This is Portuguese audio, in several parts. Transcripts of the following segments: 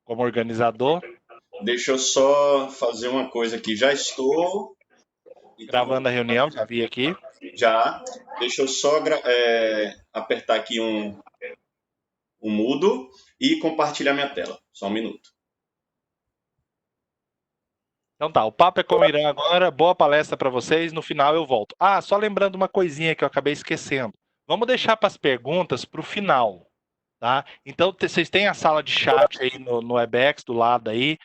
como organizador. Deixa eu só fazer uma coisa aqui. Já estou. Então, Gravando a reunião, já vi aqui. já. Deixa eu só apertar aqui um mudo e compartilhar minha tela. Só um minuto. Então tá, o papo é com o Irã agora. Boa palestra para vocês. No final eu volto. Ah, só lembrando uma coisinha que eu acabei esquecendo. Vamos deixar para as perguntas para o final, tá? Então vocês têm a sala de chat aí no Webex do lado aí.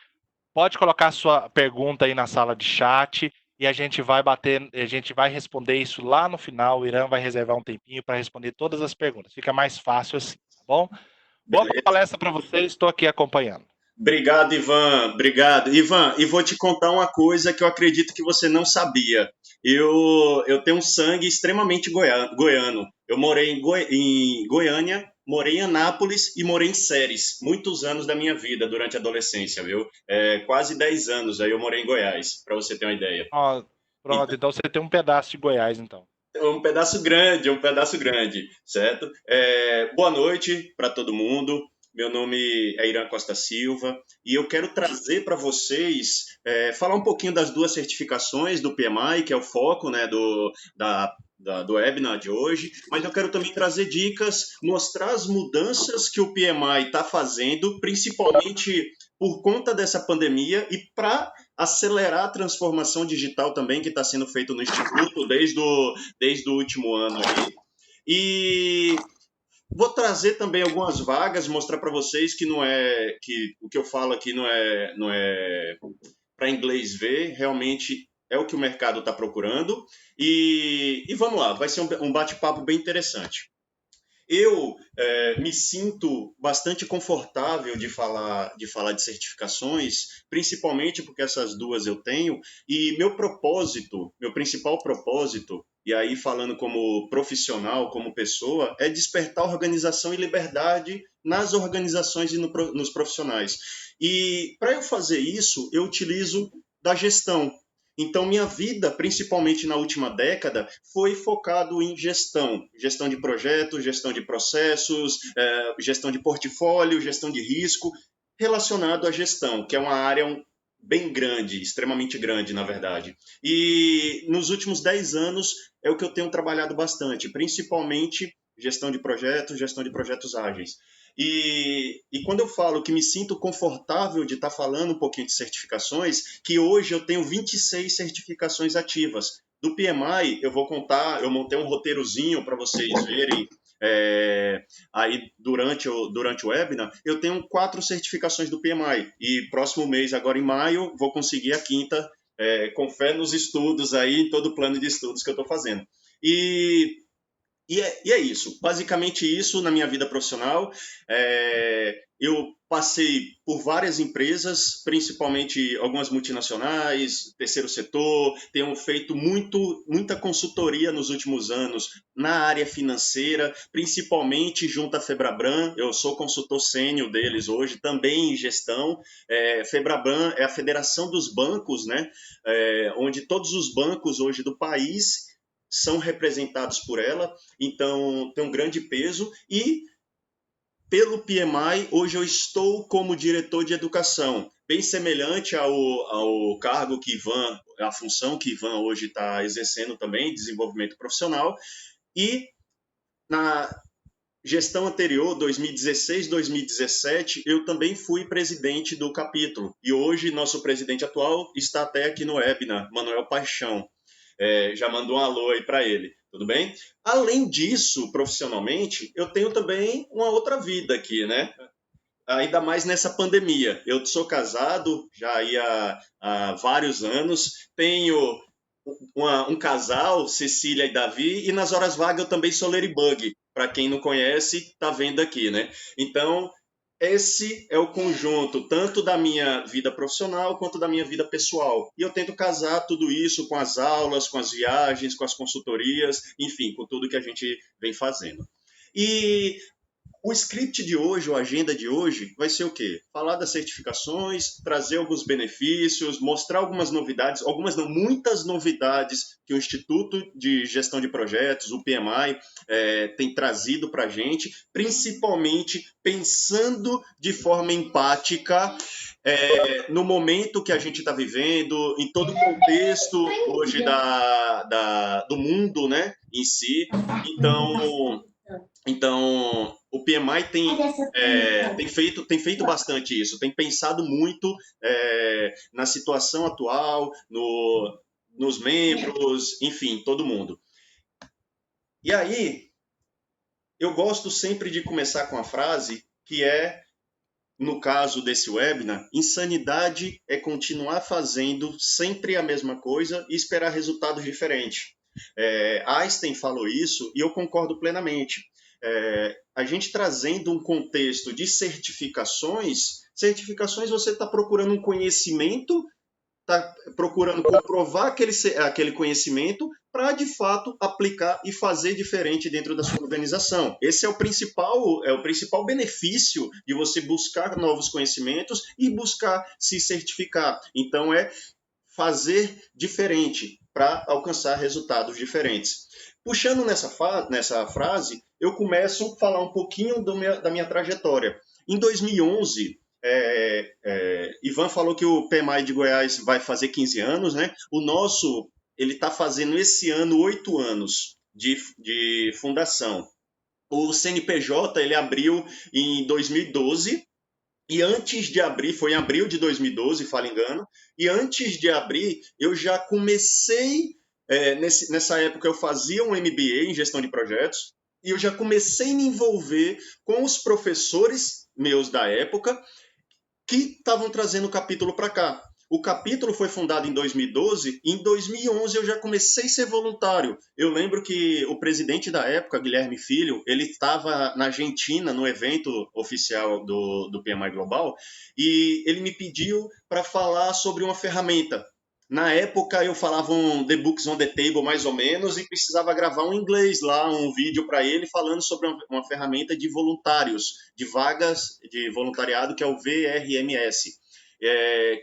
Pode colocar a sua pergunta aí na sala de chat e a gente vai bater, a gente vai responder isso lá no final. O Irã vai reservar um tempinho para responder todas as perguntas. Fica mais fácil assim, tá bom? Boa Beleza? palestra para vocês. Estou aqui acompanhando. Obrigado, Ivan. Obrigado. Ivan, e vou te contar uma coisa que eu acredito que você não sabia. Eu tenho um sangue extremamente goiano. Eu morei em Goiânia, morei em Anápolis e morei em Ceres. Muitos anos da minha vida durante a adolescência, viu? Quase 10 anos aí eu morei em Goiás, para você ter uma ideia. Ó, pronto, então você tem um pedaço de Goiás, então. É um pedaço grande, certo? Boa noite para todo mundo. Meu nome é Irã Costa Silva e eu quero trazer para vocês, falar um pouquinho das duas certificações do PMI, que é o foco, né, do webinar de hoje, mas eu quero também trazer dicas, mostrar as mudanças que o PMI está fazendo, principalmente por conta dessa pandemia e para acelerar a transformação digital também que está sendo feito no Instituto desde o último ano aí. E vou trazer também algumas vagas, mostrar para vocês que não é que o que eu falo aqui não é para inglês ver, realmente é o que o mercado está procurando. E vamos lá, vai ser um bate-papo bem interessante. Eu me sinto bastante confortável de falar de certificações, principalmente porque essas duas eu tenho, e meu propósito, meu principal propósito, e aí falando como profissional, como pessoa, é despertar organização e liberdade nas organizações e nos profissionais. E para eu fazer isso, eu utilizo da gestão. Então, minha vida, principalmente na última década, foi focado em gestão, gestão de projetos, gestão de processos, gestão de portfólio, gestão de risco, relacionado à gestão, que é uma área bem grande, extremamente grande, na verdade. E nos últimos 10 anos é o que eu tenho trabalhado bastante, principalmente gestão de projetos ágeis. E quando eu falo que me sinto confortável de estar falando um pouquinho de certificações, que hoje eu tenho 26 certificações ativas. Do PMI, eu vou contar, eu montei um roteirozinho para vocês verem aí durante o webinar. Eu tenho 4 certificações do PMI e próximo mês, agora em maio, vou conseguir a quinta, com fé nos estudos aí, todo o plano de estudos que eu estou fazendo. E é isso, basicamente isso na minha vida profissional. Eu passei por várias empresas, principalmente algumas multinacionais, terceiro setor, tenho feito muita consultoria nos últimos anos na área financeira, principalmente junto à Febraban. Eu sou consultor sênior deles hoje, também em gestão. Febraban é a Federação dos Bancos, né? Onde todos os bancos hoje do país são representados por ela, então tem um grande peso. E pelo PMI, hoje eu estou como diretor de educação, bem semelhante ao cargo que Ivan, a função que Ivan hoje está exercendo também, desenvolvimento profissional. E na gestão anterior, 2016, 2017, eu também fui presidente do capítulo. E hoje nosso presidente atual está até aqui no webinar, Manuel Paixão. Já mandou um alô aí para ele, tudo bem? Além disso, profissionalmente, eu tenho também uma outra vida aqui, né? Ainda mais nessa pandemia. Eu sou casado já há vários anos, tenho um casal, Cecília e Davi, e nas horas vagas eu também sou Ladybug. Para quem não conhece, tá vendo aqui, né? Então, esse é o conjunto tanto da minha vida profissional quanto da minha vida pessoal. E eu tento casar tudo isso com as aulas, com as viagens, com as consultorias, enfim, com tudo que a gente vem fazendo. E O script de hoje, ou a agenda de hoje, vai ser o quê? Falar das certificações, trazer alguns benefícios, mostrar algumas novidades, algumas não, muitas novidades que o Instituto de Gestão de Projetos, o PMI, tem trazido para a gente, principalmente pensando de forma empática no momento que a gente está vivendo, em todo o contexto hoje do mundo, né, em si. Então, o PMI tem feito bastante isso, tem pensado muito na situação atual, nos membros, enfim, todo mundo. E aí, eu gosto sempre de começar com a frase que é, no caso desse webinar, insanidade é continuar fazendo sempre a mesma coisa e esperar resultados diferentes. Einstein falou isso e eu concordo plenamente. A gente trazendo um contexto de certificações você está procurando um conhecimento, está procurando comprovar aquele conhecimento para, de fato, aplicar e fazer diferente dentro da sua organização. Esse é o principal benefício de você buscar novos conhecimentos e buscar se certificar. Então, é fazer diferente para alcançar resultados diferentes. Puxando nessa frase, eu começo a falar um pouquinho da minha trajetória. Em 2011, Ivan falou que o PMI de Goiás vai fazer 15 anos, né? O nosso, ele está fazendo esse ano 8 anos de fundação. O CNPJ, ele abriu em 2012, e antes de abrir, foi em abril de 2012, falo engano, e antes de abrir, eu já comecei, nessa época eu fazia um MBA em gestão de projetos, e eu já comecei a me envolver com os professores meus da época, que estavam trazendo o capítulo para cá. O capítulo foi fundado em 2012 e em 2011 eu já comecei a ser voluntário. Eu lembro que o presidente da época, Guilherme Filho, ele estava na Argentina no evento oficial do PMI Global e ele me pediu para falar sobre uma ferramenta. Na época eu falava um The Books on the Table mais ou menos e precisava gravar um inglês lá, um vídeo para ele falando sobre uma ferramenta de voluntários, de vagas de voluntariado que é o VRMS.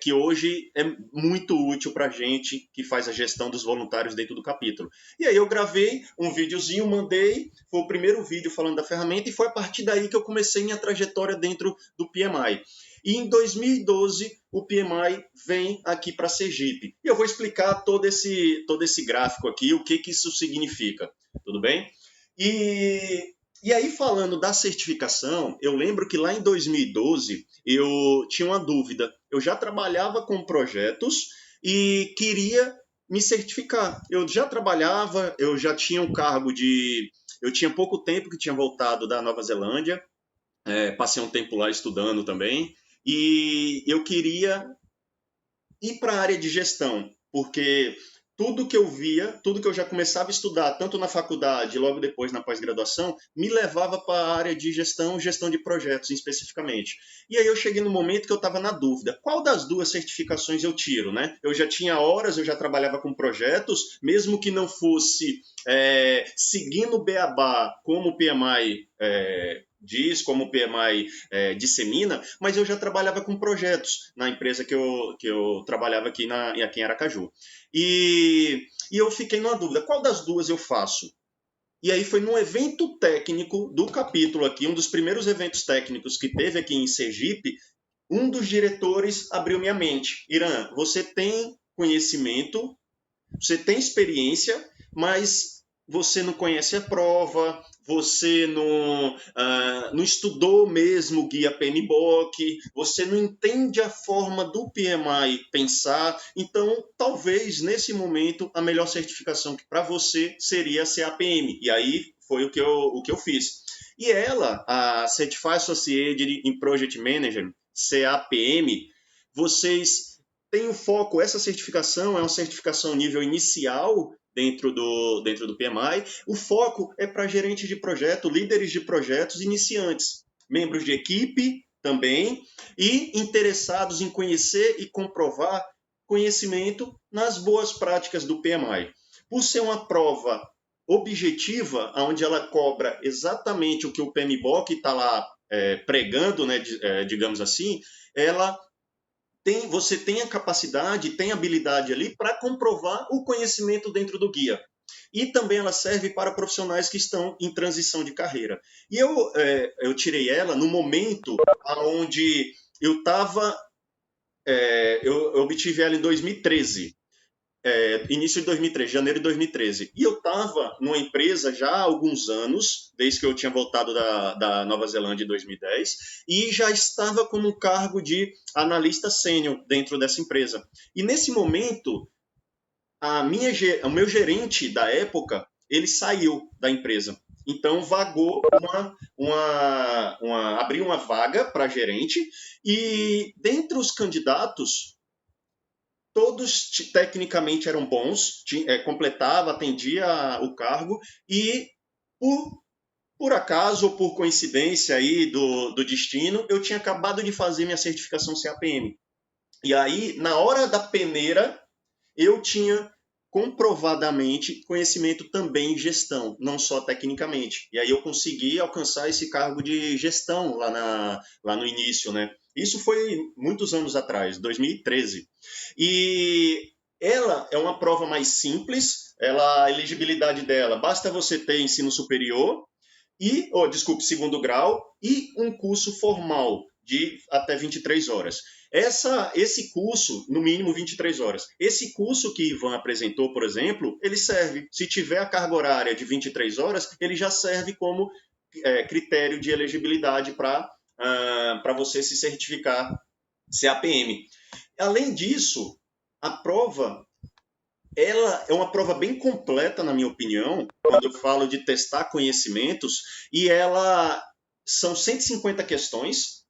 Que hoje é muito útil para a gente que faz a gestão dos voluntários dentro do capítulo. E aí eu gravei um videozinho, mandei, foi o primeiro vídeo falando da ferramenta e foi a partir daí que eu comecei minha trajetória dentro do PMI. E em 2012, o PMI vem aqui para Sergipe. E eu vou explicar todo esse gráfico aqui, o que isso significa. Tudo bem? E aí, falando da certificação, eu lembro que lá em 2012 eu tinha uma dúvida. Eu já trabalhava com projetos e queria me certificar. Eu já trabalhava, eu já tinha um cargo de. Eu tinha pouco tempo que tinha voltado da Nova Zelândia, passei um tempo lá estudando também, e eu queria ir para a área de gestão, porque tudo que eu via, tudo que eu já começava a estudar, tanto na faculdade, logo depois na pós-graduação, me levava para a área de gestão de projetos especificamente. E aí eu cheguei no momento que eu estava na dúvida, qual das duas certificações eu tiro, né? Eu já tinha horas, eu já trabalhava com projetos, mesmo que não fosse seguindo o beabá como o PMI diz, como o PMI dissemina, mas eu já trabalhava com projetos na empresa que eu trabalhava aqui em Aracaju. E eu fiquei numa dúvida, qual das duas eu faço? E aí foi num evento técnico do capítulo aqui, um dos primeiros eventos técnicos que teve aqui em Sergipe, um dos diretores abriu minha mente. Irã, você tem conhecimento, você tem experiência, mas você não conhece a prova, você não estudou mesmo o guia PMBOK, você não entende a forma do PMI pensar, então talvez nesse momento a melhor certificação para você seria a CAPM, e aí foi o que eu fiz. E ela, a Certified Associated in Project Management, CAPM, vocês têm o foco, essa certificação é uma certificação nível inicial, dentro do PMI, o foco é para gerentes de projeto, líderes de projetos, iniciantes, membros de equipe também, e interessados em conhecer e comprovar conhecimento nas boas práticas do PMI. Por ser uma prova objetiva, onde ela cobra exatamente o que o PMBOK está lá pregando, né, digamos assim, você tem a capacidade, tem a habilidade ali para comprovar o conhecimento dentro do guia. E também ela serve para profissionais que estão em transição de carreira. E eu tirei ela no momento onde eu estava. Eu obtive ela em 2013. Início de 2013, janeiro de 2013. E eu estava numa empresa já há alguns anos, desde que eu tinha voltado da Nova Zelândia em 2010, e já estava como um cargo de analista sênior dentro dessa empresa. E nesse momento, o meu gerente da época, ele saiu da empresa. Então vagou abriu uma vaga para gerente, e dentre os candidatos todos tecnicamente eram bons, completava, atendia o cargo, e por acaso ou por coincidência aí do destino, eu tinha acabado de fazer minha certificação CAPM. E aí, na hora da peneira, eu tinha comprovadamente conhecimento também em gestão, não só tecnicamente. E aí eu consegui alcançar esse cargo de gestão lá no início, né? Isso foi muitos anos atrás, 2013. E ela é uma prova mais simples, a elegibilidade dela, basta você ter ensino superior desculpe, segundo grau e um curso formal de até 23 horas. Esse curso, no mínimo 23 horas. Esse curso que Ivan apresentou, por exemplo, ele serve, se tiver a carga horária de 23 horas, ele já serve como critério de elegibilidade para você se certificar CAPM. Além disso, a prova ela é uma prova bem completa, na minha opinião, quando eu falo de testar conhecimentos, e ela são 150 questões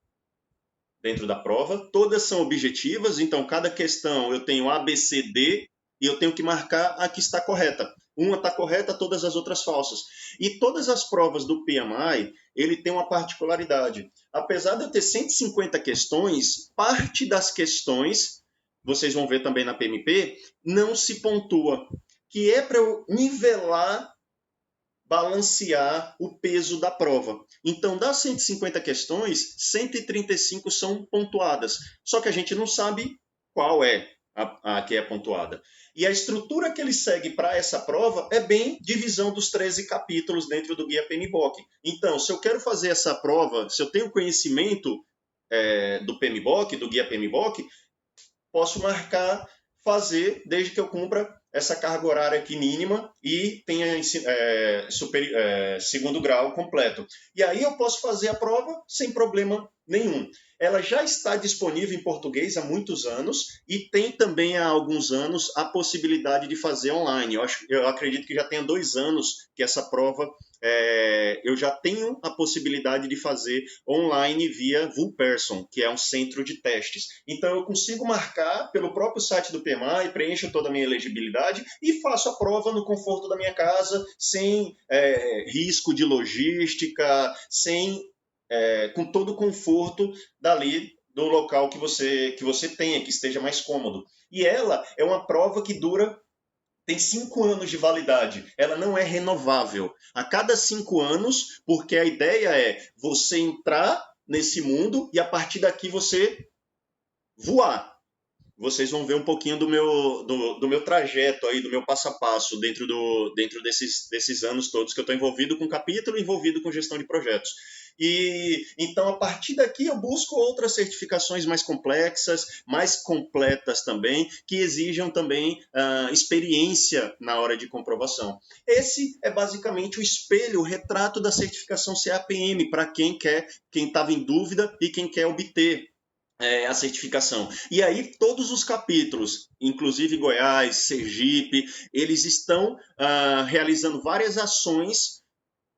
dentro da prova, todas são objetivas, então cada questão eu tenho A, B, C, D, e eu tenho que marcar a que está correta. Uma está correta, todas as outras falsas. E todas as provas do PMI, ele tem uma particularidade. Apesar de eu ter 150 questões, parte das questões, vocês vão ver também na PMP, não se pontua, que é para eu nivelar, balancear o peso da prova. Então, das 150 questões, 135 são pontuadas. Só que a gente não sabe qual é a que é pontuada. E a estrutura que ele segue para essa prova é bem divisão dos 13 capítulos dentro do Guia PMBOK. Então, se eu quero fazer essa prova, se eu tenho conhecimento do PMBOK, do Guia PMBOK, posso marcar fazer desde que eu cumpra essa carga horária aqui mínima e tenha segundo grau completo. E aí eu posso fazer a prova sem problema nenhum. Ela já está disponível em português há muitos anos e tem também há alguns anos a possibilidade de fazer online. Eu acredito que já tenha 2 anos que essa prova eu já tenho a possibilidade de fazer online via Vulperson, que é um centro de testes. Então eu consigo marcar pelo próprio site do PMI, preencho toda a minha elegibilidade e faço a prova no conforto da minha casa, sem risco de logística, com todo o conforto dali do local que você tenha, que esteja mais cômodo. E ela é uma prova que tem 5 anos de validade. Ela não é renovável. A cada 5 anos, porque a ideia é você entrar nesse mundo e a partir daqui você voar. Vocês vão ver um pouquinho do meu trajeto aí, do meu passo a passo dentro desses anos todos que eu estou envolvido com capítulo, envolvido com gestão de projetos. E então, a partir daqui, eu busco outras certificações mais complexas, mais completas também, que exijam também experiência na hora de comprovação. Esse é basicamente o espelho, o retrato da certificação CAPM, para quem estava em dúvida e quem quer obter a certificação. E aí todos os capítulos, inclusive Goiás, Sergipe, eles estão realizando várias ações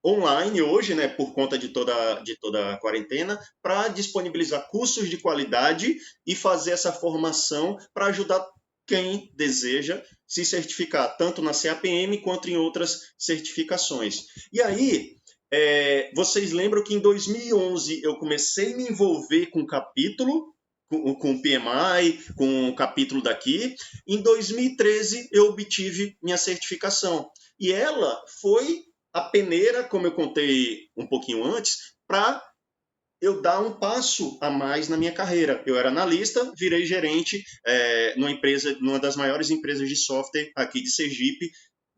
online hoje, né, por conta de toda a quarentena, para disponibilizar cursos de qualidade e fazer essa formação para ajudar quem deseja se certificar, tanto na CAPM quanto em outras certificações. E aí, vocês lembram que em 2011 eu comecei a me envolver com capítulo, com o PMI, com o capítulo daqui. Em 2013 eu obtive minha certificação. E ela foi a peneira, como eu contei um pouquinho antes, para eu dar um passo a mais na minha carreira. Eu era analista, virei gerente numa empresa, numa das maiores empresas de software aqui de Sergipe,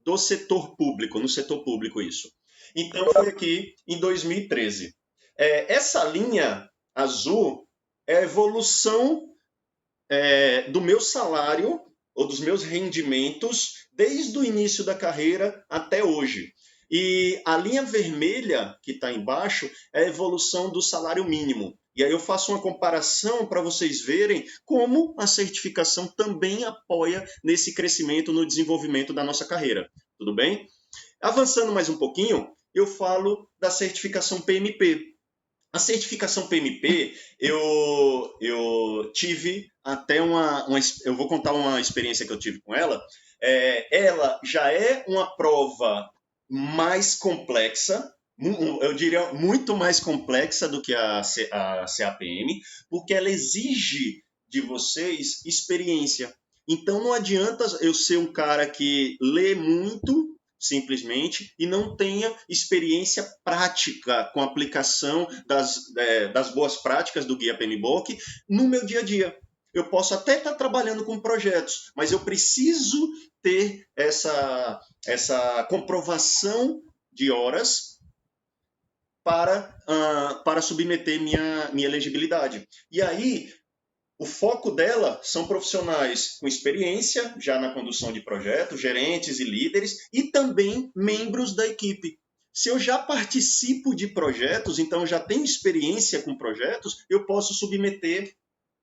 do setor público, no setor público isso. Então foi aqui em 2013. Essa linha azul é a evolução do meu salário ou dos meus rendimentos desde o início da carreira até hoje. E a linha vermelha que está embaixo é a evolução do salário mínimo. E aí eu faço uma comparação para vocês verem como a certificação também apoia nesse crescimento, no desenvolvimento da nossa carreira. Tudo bem? Avançando mais um pouquinho, eu falo da certificação PMP. A certificação PMP, eu tive até eu vou contar uma experiência que eu tive com ela. Ela já é uma prova mais complexa, eu diria muito mais complexa do que a CAPM, porque ela exige de vocês experiência. Então não adianta eu ser um cara que lê muito simplesmente, e não tenha experiência prática com a aplicação das boas práticas do Guia PMBOK no meu dia a dia. Eu posso até estar trabalhando com projetos, mas eu preciso ter essa comprovação de horas para submeter minha elegibilidade. E aí, o foco dela são profissionais com experiência já na condução de projetos, gerentes e líderes, e também membros da equipe. Se eu já participo de projetos, então já tenho experiência com projetos, eu posso submeter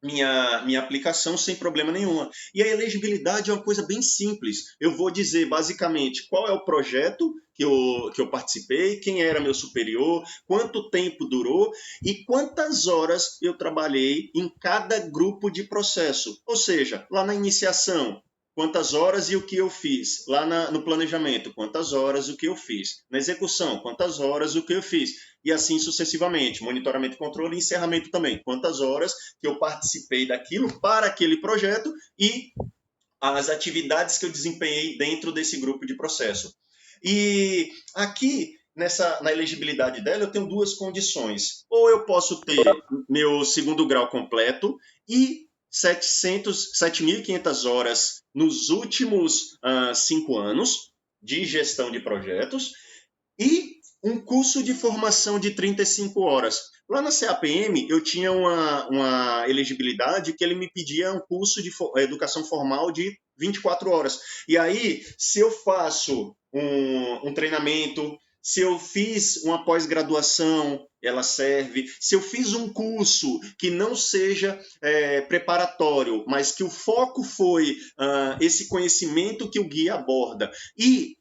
minha aplicação sem problema nenhum. E a elegibilidade é uma coisa bem simples. Eu vou dizer basicamente qual é o projeto que eu participei, quem era meu superior, quanto tempo durou e quantas horas eu trabalhei em cada grupo de processo. Ou seja, lá na iniciação, quantas horas e o que eu fiz. Lá no planejamento, quantas horas, o que eu fiz. Na execução, quantas horas, o que eu fiz. E assim sucessivamente. Monitoramento, controle e encerramento também. Quantas horas que eu participei daquilo para aquele projeto e as atividades que eu desempenhei dentro desse grupo de processo. E aqui, na elegibilidade dela, eu tenho duas condições. Ou eu posso ter meu segundo grau completo e 7.500 horas nos últimos 5 anos de gestão de projetos e um curso de formação de 35 horas. Lá na CAPM, eu tinha uma elegibilidade que ele me pedia um curso de educação formal de 24 horas. E aí, se eu faço um treinamento, se eu fiz uma pós-graduação, ela serve. Se eu fiz um curso que não seja preparatório, mas que o foco foi esse conhecimento que o guia aborda e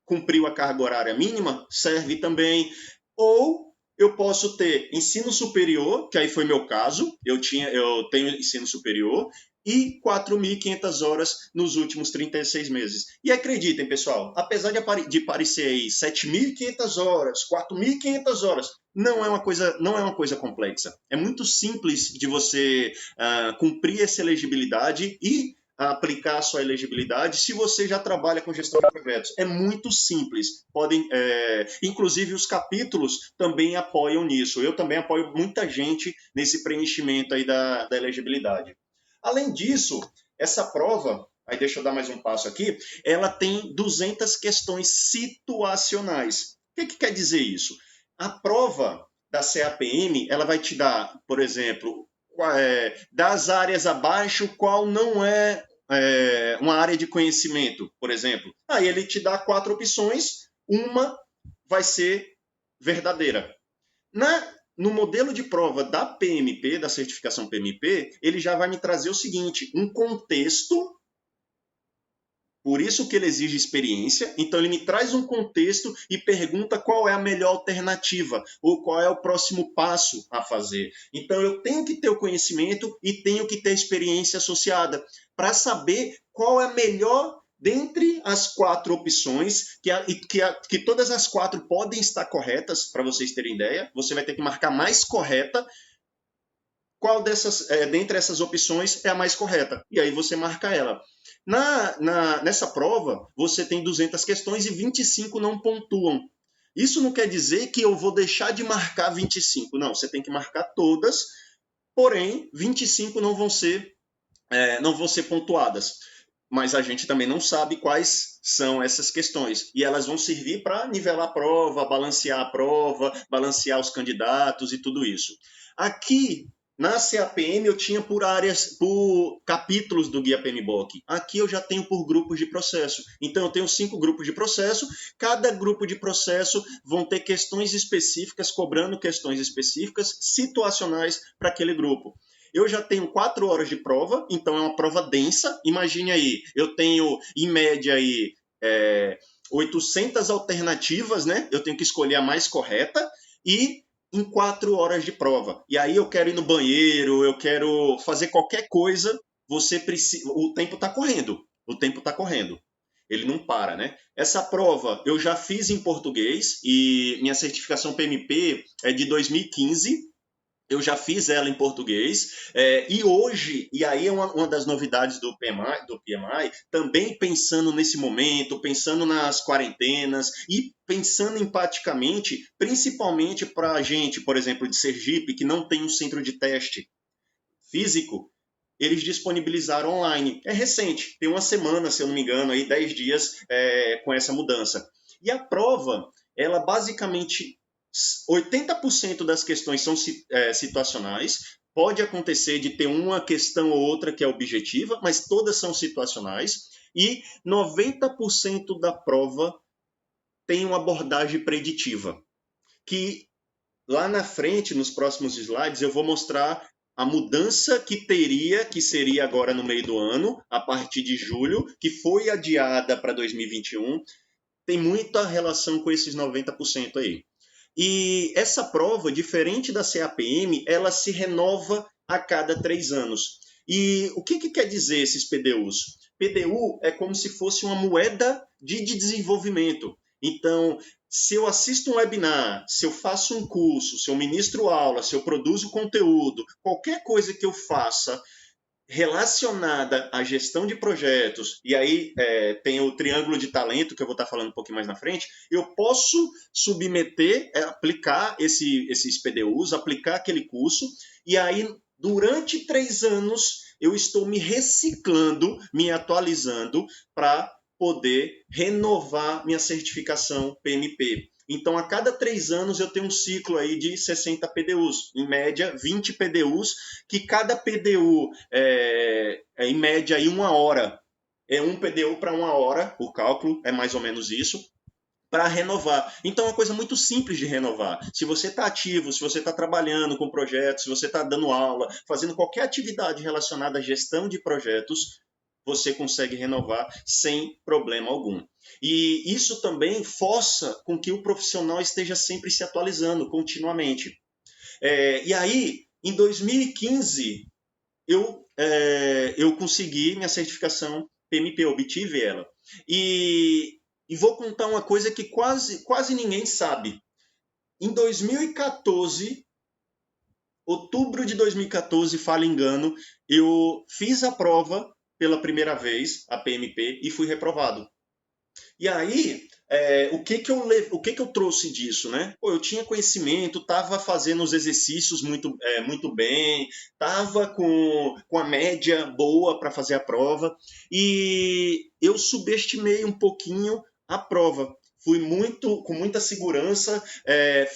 cumpriu a carga horária mínima, serve também. Ou eu posso ter ensino superior, que aí foi meu caso, eu tenho ensino superior, e 4.500 horas nos últimos 36 meses. E acreditem, pessoal, apesar de parecer aí 7.500 horas, 4.500 horas, não é uma coisa complexa. É muito simples de você cumprir essa elegibilidade e aplicar a sua elegibilidade se você já trabalha com gestão de projetos. É muito simples. Inclusive, os capítulos também apoiam nisso. Eu também apoio muita gente nesse preenchimento aí da elegibilidade. Além disso, essa prova, aí deixa eu dar mais um passo aqui, ela tem 200 questões situacionais. O que quer dizer isso? A prova da CAPM, ela vai te dar, por exemplo, das áreas abaixo, qual não é uma área de conhecimento, por exemplo. Aí ele te dá 4 opções, uma vai ser verdadeira. No modelo de prova da PMP, da certificação PMP, ele já vai me trazer o seguinte, um contexto, por isso que ele exige experiência, então ele me traz um contexto e pergunta qual é a melhor alternativa, ou qual é o próximo passo a fazer. Então eu tenho que ter o conhecimento e tenho que ter experiência associada, para saber qual é a melhor dentre as 4 opções, que todas as 4 podem estar corretas, para vocês terem ideia, você vai ter que marcar mais correta, qual dessas, dentre essas opções é a mais correta. E aí você marca ela. Nessa prova, você tem 200 questões e 25 não pontuam. Isso não quer dizer que eu vou deixar de marcar 25. Não, você tem que marcar todas, porém, 25 não vão ser pontuadas. Mas a gente também não sabe quais são essas questões. E elas vão servir para nivelar a prova, balancear os candidatos e tudo isso. Aqui, na CAPM, eu tinha por áreas, por capítulos do Guia PMBOK. Aqui eu já tenho por grupos de processo. Então, eu tenho 5 grupos de processo. Cada grupo de processo vão ter questões específicas, cobrando questões específicas, situacionais para aquele grupo. Eu já tenho 4 horas de prova, então é uma prova densa. Imagine aí, eu tenho, em média, aí, 800 alternativas, né? Eu tenho que escolher a mais correta e em 4 horas de prova. E aí eu quero ir no banheiro, eu quero fazer qualquer coisa, você precisa. O tempo está correndo. O tempo está correndo. Ele não para, né? Essa prova eu já fiz em português e minha certificação PMP é de 2015. Eu já fiz ela em português, e hoje, e aí é uma das novidades do PMI, também pensando nesse momento, pensando nas quarentenas e pensando empaticamente, principalmente para a gente, por exemplo, de Sergipe, que não tem um centro de teste físico, eles disponibilizaram online. É recente, tem uma semana, se eu não me engano, aí 10 dias com essa mudança. E a prova, ela basicamente 80% das questões são situacionais. Pode acontecer de ter uma questão ou outra que é objetiva, mas todas são situacionais. E 90% da prova tem uma abordagem preditiva, que lá na frente, nos próximos slides, eu vou mostrar a mudança que seria agora no meio do ano, a partir de julho, que foi adiada para 2021, tem muita relação com esses 90% aí. E essa prova, diferente da CAPM, ela se renova a cada 3 anos. E o que quer dizer esses PDUs? PDU é como se fosse uma moeda de desenvolvimento. Então, se eu assisto um webinar, se eu faço um curso, se eu ministro aula, se eu produzo conteúdo, qualquer coisa que eu faça relacionada à gestão de projetos, e aí tem o triângulo de talento, que eu vou estar falando um pouquinho mais na frente, eu posso submeter, aplicar esses PDUs, aplicar aquele curso, e aí durante 3 anos eu estou me reciclando, me atualizando para poder renovar minha certificação PMP. Então, a cada 3 anos eu tenho um ciclo aí de 60 PDUs, em média 20 PDUs, que cada PDU em média aí 1 hora. É um PDU para 1 hora, o cálculo é mais ou menos isso, para renovar. Então é uma coisa muito simples de renovar. Se você está ativo, se você está trabalhando com projetos, se você está dando aula, fazendo qualquer atividade relacionada à gestão de projetos, você consegue renovar sem problema algum. E isso também força com que o profissional esteja sempre se atualizando continuamente. E aí, em 2015, eu consegui minha certificação PMP, obtive ela. E vou contar uma coisa que quase ninguém sabe. Em 2014, outubro de 2014, falo engano, eu fiz a prova pela primeira vez, a PMP, e fui reprovado. E aí, o que eu trouxe disso, né? Pô, eu tinha conhecimento, estava fazendo os exercícios muito bem, estava com a média boa para fazer a prova, e eu subestimei um pouquinho a prova. Fui com muita segurança,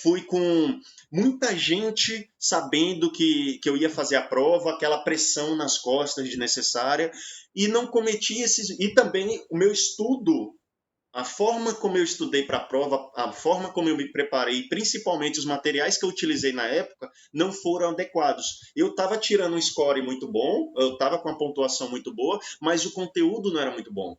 fui com muita gente sabendo que eu ia fazer a prova, aquela pressão nas costas desnecessária, e não cometi esses. E também o meu estudo, a forma como eu estudei para a prova, a forma como eu me preparei, principalmente os materiais que eu utilizei na época, não foram adequados. Eu estava tirando um score muito bom, eu estava com uma pontuação muito boa, mas o conteúdo não era muito bom.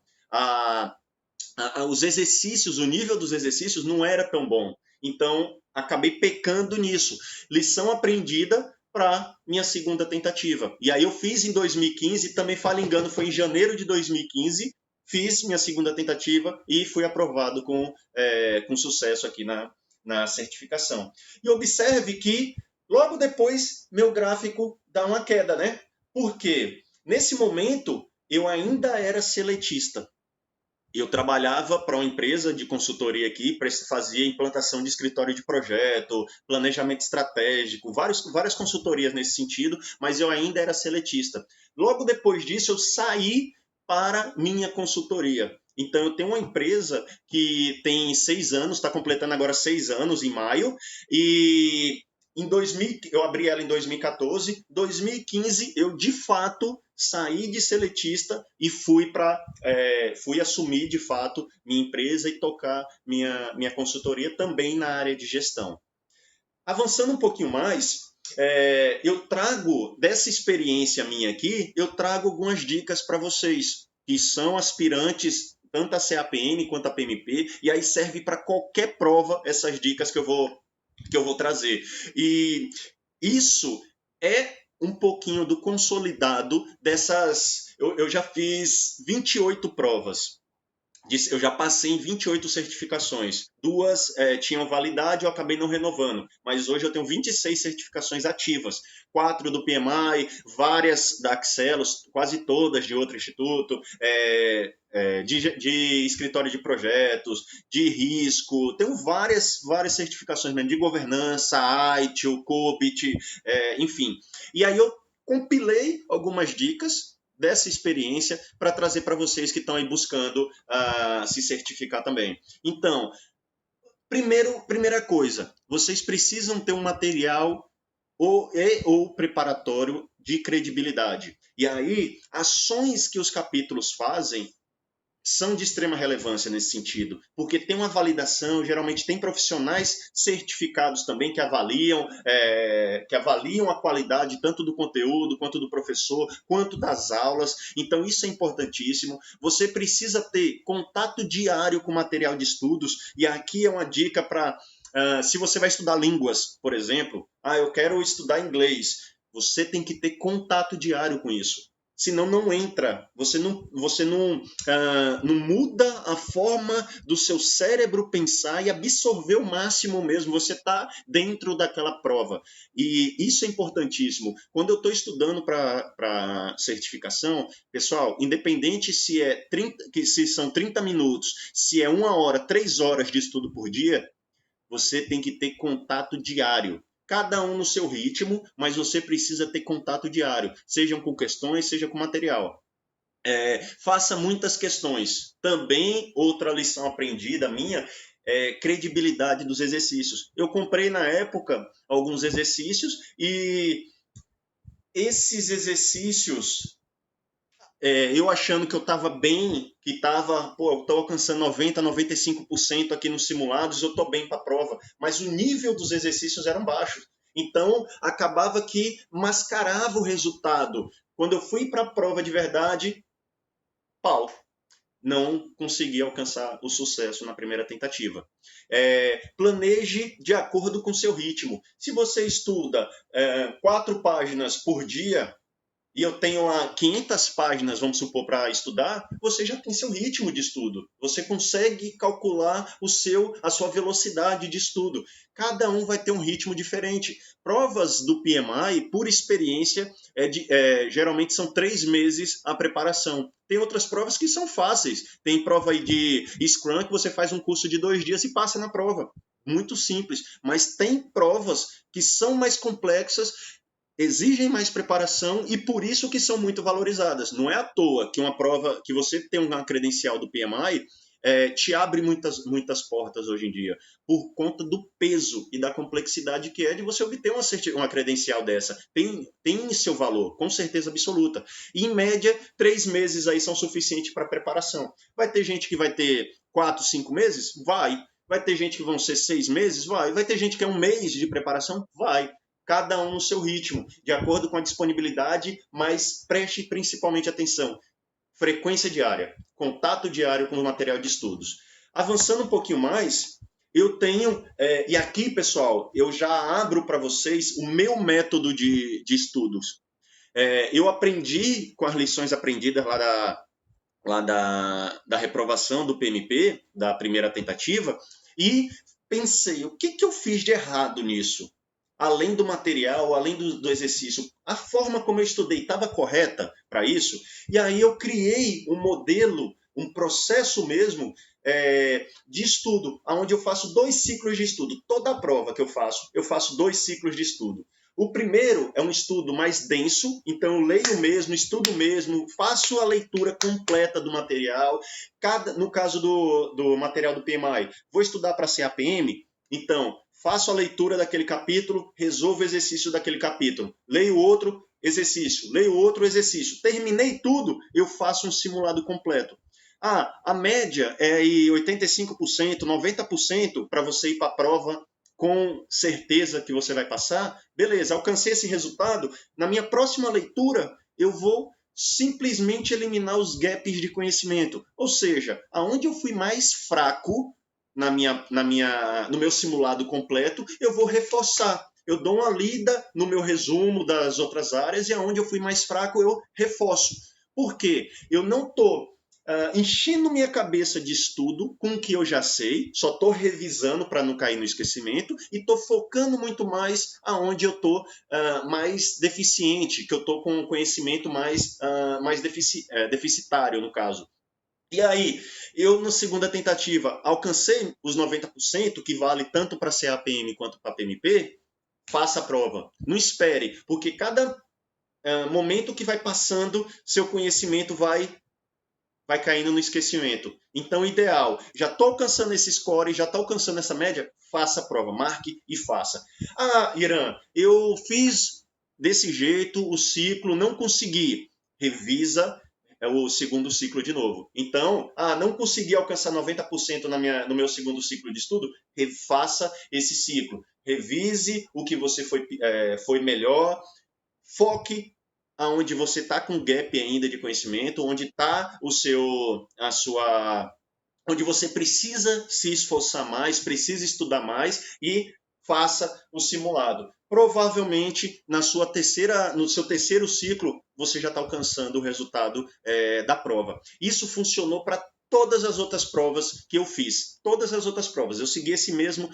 Os exercícios, o nível dos exercícios não era tão bom. Então, acabei pecando nisso. Lição aprendida para minha segunda tentativa. E aí eu fiz em 2015, também falo engano, foi em janeiro de 2015, fiz minha segunda tentativa e fui aprovado com sucesso aqui na certificação. E observe que Logo depois, meu gráfico dá uma queda, né? Por quê? Nesse momento, eu ainda era seletista. Eu trabalhava para uma empresa de consultoria aqui, fazia implantação de escritório de projeto, planejamento estratégico, várias consultorias nesse sentido, mas eu ainda era seletista. Logo depois disso, eu saí para minha consultoria. Então, eu tenho uma empresa que tem 6 anos, está completando agora 6 anos em maio, e em 2000, eu abri ela em 2014. 2015, eu de fato saí de seletista e fui assumir de fato minha empresa e tocar minha consultoria também na área de gestão. Avançando um pouquinho mais, eu trago dessa experiência minha aqui, eu trago algumas dicas para vocês que são aspirantes tanto a CAPM quanto a PMP, e aí serve para qualquer prova essas dicas que eu vou trazer. E isso é um pouquinho do consolidado dessas. Eu já fiz 28 provas. Eu já passei em 28 certificações. Duas tinham validade, eu acabei não renovando. Mas hoje eu tenho 26 certificações ativas. 4 do PMI, várias da Axelos, quase todas de outro instituto, de escritório de projetos, de risco. Tenho várias certificações mesmo, de governança, ITIL, COBIT, enfim. E aí eu compilei algumas dicas dessa experiência para trazer para vocês que estão aí buscando se certificar também. Então, primeira coisa, vocês precisam ter um material ou preparatório de credibilidade. E aí, ações que os capítulos fazem são de extrema relevância nesse sentido, porque tem uma validação, geralmente tem profissionais certificados também que avaliam a qualidade tanto do conteúdo, quanto do professor, quanto das aulas. Então isso é importantíssimo. Você precisa ter contato diário com material de estudos, e aqui é uma dica para se você vai estudar línguas, por exemplo, eu quero estudar inglês, você tem que ter contato diário com isso. Senão não entra. Você não muda a forma do seu cérebro pensar e absorver o máximo mesmo. Você está dentro daquela prova. E isso é importantíssimo. Quando eu estou estudando para certificação, pessoal, independente se são 30 minutos, se é 1 hora, 3 horas de estudo por dia, você tem que ter contato diário. Cada um no seu ritmo, mas você precisa ter contato diário, sejam com questões, seja com material. Faça muitas questões. Também, outra lição aprendida minha é credibilidade dos exercícios. Eu comprei na época alguns exercícios e esses exercícios eu achando que eu estava bem, que eu estou alcançando 90, 95% aqui nos simulados, eu estou bem para a prova. Mas o nível dos exercícios eram baixos. Então, acabava que mascarava o resultado. Quando eu fui para a prova de verdade, pau, não consegui alcançar o sucesso na primeira tentativa. Planeje de acordo com seu ritmo. Se você estuda 4 páginas por dia, e eu tenho lá 500 páginas, vamos supor, para estudar, você já tem seu ritmo de estudo. Você consegue calcular a sua velocidade de estudo. Cada um vai ter um ritmo diferente. Provas do PMI, por experiência, geralmente são 3 meses a preparação. Tem outras provas que são fáceis. Tem prova aí de Scrum que você faz um curso de 2 dias e passa na prova. Muito simples. Mas tem provas que são mais complexas, exigem mais preparação e por isso que são muito valorizadas. Não é à toa que uma prova, que você tem uma credencial do PMI, te abre muitas portas hoje em dia, por conta do peso e da complexidade que é de você obter uma credencial dessa. Tem seu valor, com certeza absoluta. E, em média, 3 meses aí são suficientes para preparação. Vai ter gente que vai ter 4, 5 meses? Vai. Vai ter gente que vão ser 6 meses? Vai ter gente que é 1 mês de preparação? Vai. Cada um no seu ritmo, de acordo com a disponibilidade, mas preste principalmente atenção. Frequência diária, contato diário com o material de estudos. Avançando um pouquinho mais, eu tenho, e aqui, pessoal, eu já abro para vocês o meu método de estudos. Eu aprendi com as lições aprendidas lá da reprovação do PMP, da primeira tentativa, e pensei, o que eu fiz de errado nisso? além do material, além do exercício, a forma como eu estudei estava correta para isso? E aí eu criei um modelo, um processo mesmo de estudo, onde eu faço 2 ciclos de estudo. Toda a prova que eu faço 2 ciclos de estudo. O primeiro é um estudo mais denso, então eu leio mesmo, estudo mesmo, faço a leitura completa do material. No caso do material do PMI, vou estudar para ser APM, então faço a leitura daquele capítulo, resolvo o exercício daquele capítulo, leio outro exercício, leio outro exercício. Terminei tudo, eu faço um simulado completo. A média é 85%, 90% para você ir para a prova com certeza que você vai passar. Beleza, alcancei esse resultado. Na minha próxima leitura, eu vou simplesmente eliminar os gaps de conhecimento. Ou seja, aonde eu fui mais fraco no meu simulado completo, eu vou reforçar. Eu dou uma lida no meu resumo das outras áreas e aonde eu fui mais fraco, eu reforço. Por quê? Eu não estou enchendo minha cabeça de estudo com o que eu já sei, só estou revisando para não cair no esquecimento e estou focando muito mais aonde eu estou mais deficiente, que eu estou com um conhecimento mais deficitário, no caso. E aí, eu na segunda tentativa alcancei os 90%, que vale tanto para CAPM quanto para PMP, faça a prova. Não espere, porque cada momento que vai passando, seu conhecimento vai caindo no esquecimento. Então, ideal, já estou alcançando esse score, já estou alcançando essa média, faça a prova, marque e faça. Irã, eu fiz desse jeito o ciclo, não consegui. Revisa o segundo ciclo de novo. Então, não consegui alcançar 90% no meu segundo ciclo de estudo, refaça esse ciclo. Revise o que você foi melhor, foque aonde você está com gap ainda de conhecimento, onde está onde você precisa se esforçar mais, precisa estudar mais e faça o simulado. Provavelmente no seu terceiro ciclo você já está alcançando o resultado da prova. Isso funcionou para todas as outras provas que eu fiz. Todas as outras provas. Eu segui esse mesmo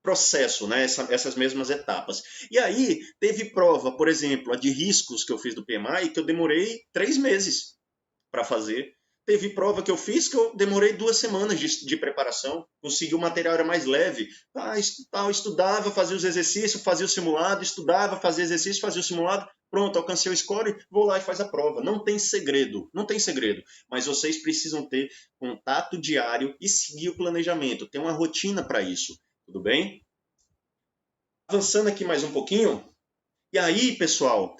processo, né? Essas mesmas etapas. E aí, teve prova, por exemplo, a de riscos que eu fiz do PMI, que eu demorei 3 meses para fazer. Teve prova que eu fiz que eu demorei 2 semanas de preparação. Consegui o material era mais leve. Estudava, fazia os exercícios, fazia o simulado, estudava, fazia exercício, fazia o simulado. Pronto, alcancei o score, vou lá e faz a prova. Não tem segredo, não tem segredo. Mas vocês precisam ter contato diário e seguir o planejamento. Tem uma rotina para isso. Tudo bem? Avançando aqui mais um pouquinho. E aí, pessoal,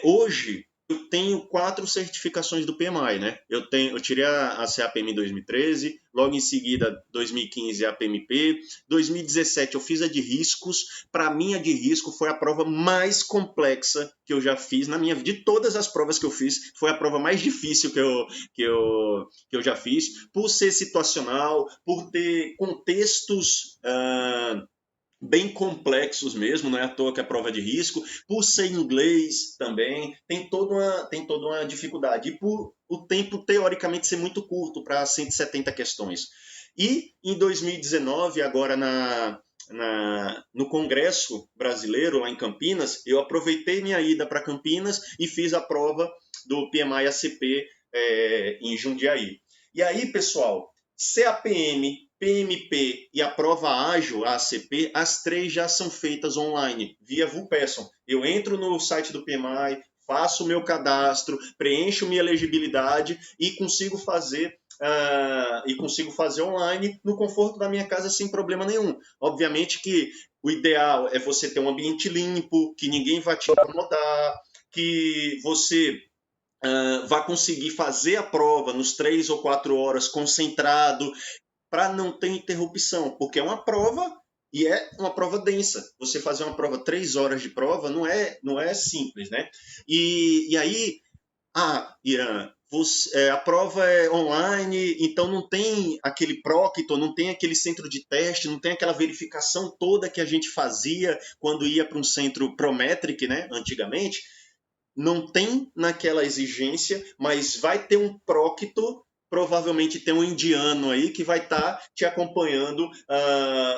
hoje eu tenho 4 certificações do PMI, né? Eu tirei a CAPM em 2013, logo em seguida, 2015, a PMP. 2017 eu fiz a de riscos. Para mim, a de risco foi a prova mais complexa que eu já fiz na minha vida. De todas as provas que eu fiz, foi a prova mais difícil que eu já fiz, por ser situacional, por ter contextos bem complexos mesmo, não é à toa que é prova de risco, por ser inglês também, tem toda uma dificuldade, e por o tempo teoricamente ser muito curto para 170 questões. E em 2019, agora no Congresso Brasileiro, lá em Campinas, eu aproveitei minha ida para Campinas e fiz a prova do PMI ACP em Jundiaí. E aí, pessoal, CAPM, PMP e a prova ágil, a ACP, as 3 já são feitas online, via VuPerson. Eu entro no site do PMI, faço o meu cadastro, preencho minha elegibilidade e consigo fazer online no conforto da minha casa sem problema nenhum. Obviamente que o ideal é você ter um ambiente limpo, que ninguém vai te incomodar, que você vai conseguir fazer a prova nos 3 ou 4 horas concentrado, para não ter interrupção, porque é uma prova e é uma prova densa. Você fazer uma prova 3 horas de prova não é simples, né? E aí, Irã, a prova é online, então não tem aquele Proctor, não tem aquele centro de teste, não tem aquela verificação toda que a gente fazia quando ia para um centro Prometric, né, antigamente. Não tem naquela exigência, mas vai ter um Proctor provavelmente tem um indiano aí que vai estar te acompanhando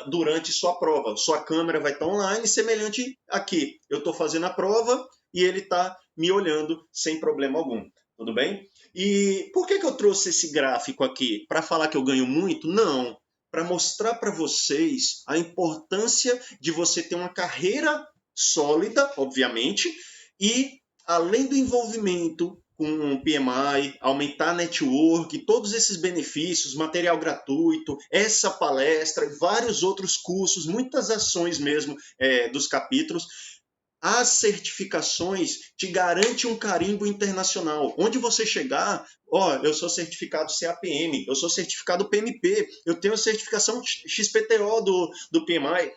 durante sua prova. Sua câmera vai estar online, semelhante aqui. Eu estou fazendo a prova e ele está me olhando sem problema algum. Tudo bem? E por que eu trouxe esse gráfico aqui? Para falar que eu ganho muito? Não. Para mostrar para vocês a importância de você ter uma carreira sólida, obviamente, e além do envolvimento com o PMI, aumentar a network, todos esses benefícios, material gratuito, essa palestra, vários outros cursos, muitas ações mesmo dos capítulos. As certificações te garantem um carimbo internacional. Onde você chegar, eu sou certificado CAPM, eu sou certificado PMP, eu tenho a certificação XPTO do PMI.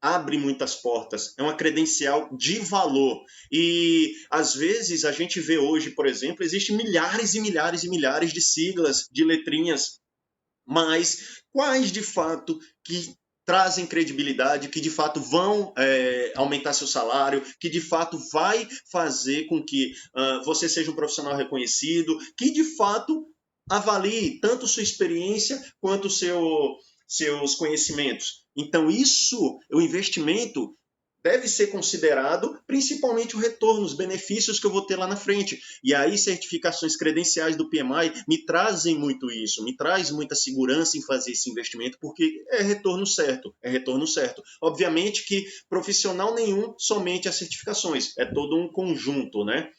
Abre muitas portas, é uma credencial de valor. E às vezes a gente vê hoje, por exemplo, existem milhares e milhares e milhares de siglas, de letrinhas, mas quais de fato que trazem credibilidade, que de fato vão aumentar seu salário, que de fato vai fazer com que você seja um profissional reconhecido, que de fato avalie tanto sua experiência quanto seus conhecimentos. Então, o investimento deve ser considerado principalmente o retorno, os benefícios que eu vou ter lá na frente. E aí, certificações credenciais do PMI me trazem muito isso, me traz muita segurança em fazer esse investimento, porque é retorno certo, é retorno certo. Obviamente que profissional nenhum somente as certificações, é todo um conjunto, né?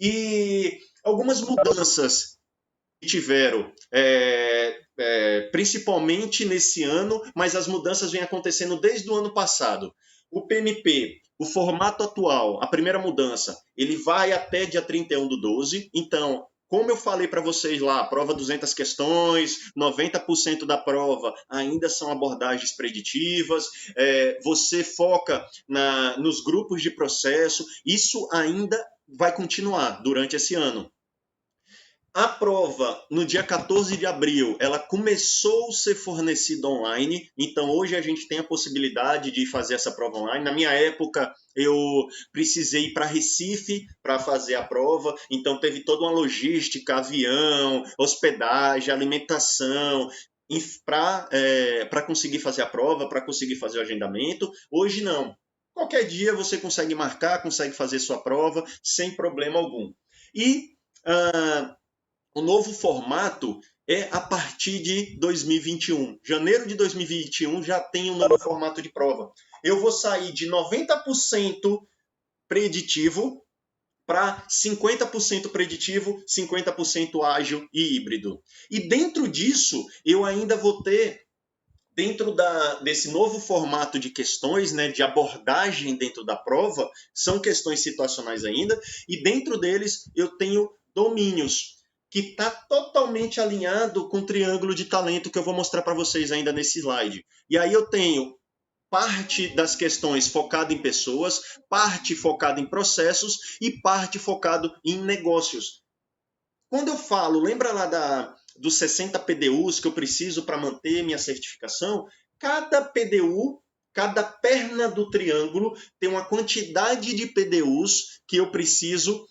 E algumas mudanças que tiveram, principalmente nesse ano, mas as mudanças vêm acontecendo desde o ano passado. O PMP, o formato atual, a primeira mudança, ele vai até dia 31/12. Então, como eu falei para vocês lá, prova 200 questões, 90% da prova ainda são abordagens preditivas, você foca nos grupos de processo, isso ainda vai continuar durante esse ano. A prova, no dia 14 de abril, ela começou a ser fornecida online, então hoje a gente tem a possibilidade de fazer essa prova online. Na minha época, eu precisei ir para Recife para fazer a prova, então teve toda uma logística, avião, hospedagem, alimentação, para conseguir fazer a prova, para conseguir fazer o agendamento. Hoje não. Qualquer dia você consegue marcar, consegue fazer sua prova sem problema algum. E o novo formato é a partir de 2021. Janeiro de 2021 já tem um novo formato de prova. Eu vou sair de 90% preditivo para 50% preditivo, 50% ágil e híbrido. E dentro disso, eu ainda vou ter, dentro desse novo formato de questões, né, de abordagem dentro da prova, são questões situacionais ainda, e dentro deles eu tenho domínios, que está totalmente alinhado com o triângulo de talento que eu vou mostrar para vocês ainda nesse slide. E aí eu tenho parte das questões focada em pessoas, parte focada em processos e parte focado em negócios. Quando eu falo, lembra lá dos 60 PDUs que eu preciso para manter minha certificação? Cada PDU, cada perna do triângulo tem uma quantidade de PDUs que eu preciso.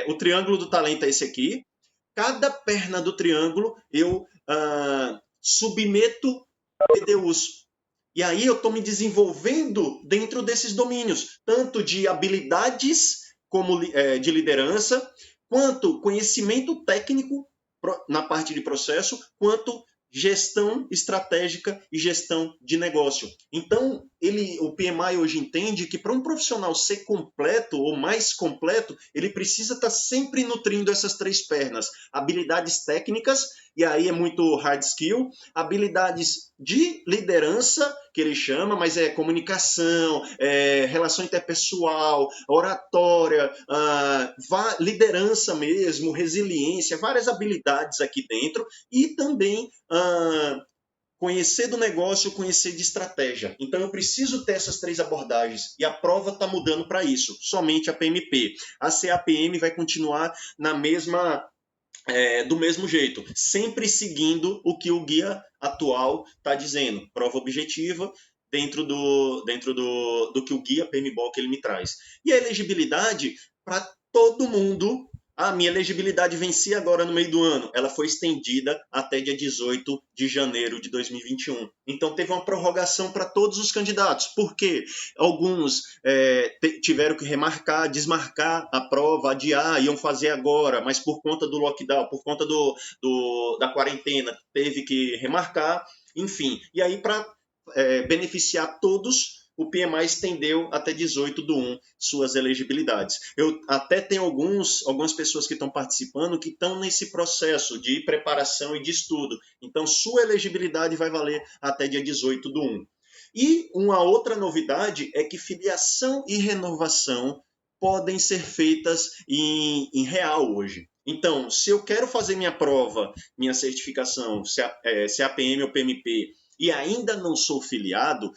O triângulo do talento é esse aqui. Cada perna do triângulo eu submeto PDUs. E aí eu estou me desenvolvendo dentro desses domínios, tanto de habilidades como de liderança, quanto conhecimento técnico na parte de processo, quanto gestão estratégica e gestão de negócio. Então, o PMI hoje entende que para um profissional ser completo ou mais completo, ele precisa estar sempre nutrindo essas três pernas. Habilidades técnicas, e aí é muito hard skill, habilidades de liderança, que ele chama, mas é comunicação, relação interpessoal, oratória, liderança mesmo, resiliência, várias habilidades aqui dentro, e também conhecer do negócio, conhecer de estratégia. Então eu preciso ter essas três abordagens e a prova está mudando para isso, somente a PMP. A CAPM vai continuar do mesmo jeito, sempre seguindo o que o guia atual está dizendo, prova objetiva dentro do que o guia PMBOK ele me traz. E a elegibilidade para todo mundo Ah, minha elegibilidade vencia agora no meio do ano. Ela foi estendida até dia 18 de janeiro de 2021. Então teve uma prorrogação para todos os candidatos. Por quê? Alguns tiveram que remarcar, desmarcar a prova, adiar, iam fazer agora, mas por conta do lockdown, por conta da quarentena, teve que remarcar. Enfim, e aí para beneficiar todos, o PMI estendeu até 18/1 suas elegibilidades. Eu até tenho algumas pessoas que estão participando que estão nesse processo de preparação e de estudo. Então, sua elegibilidade vai valer até dia 18/1. E uma outra novidade é que filiação e renovação podem ser feitas em real hoje. Então, se eu quero fazer minha prova, minha certificação, se é APM ou PMP, e ainda não sou filiado,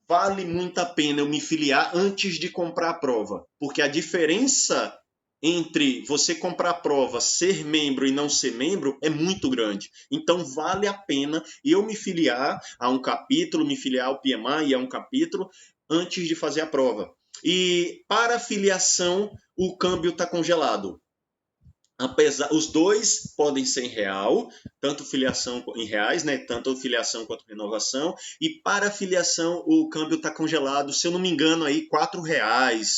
vale muito a pena eu me filiar antes de comprar a prova, porque a diferença entre você comprar a prova, ser membro e não ser membro é muito grande. Então vale a pena eu me filiar a um capítulo, me filiar ao PMI e a um capítulo antes de fazer a prova. E para a filiação, o câmbio está congelado. Os dois podem ser em real, tanto filiação em reais, né? Tanto filiação quanto renovação. E para filiação o câmbio está congelado, se eu não me engano, aí R$ 4,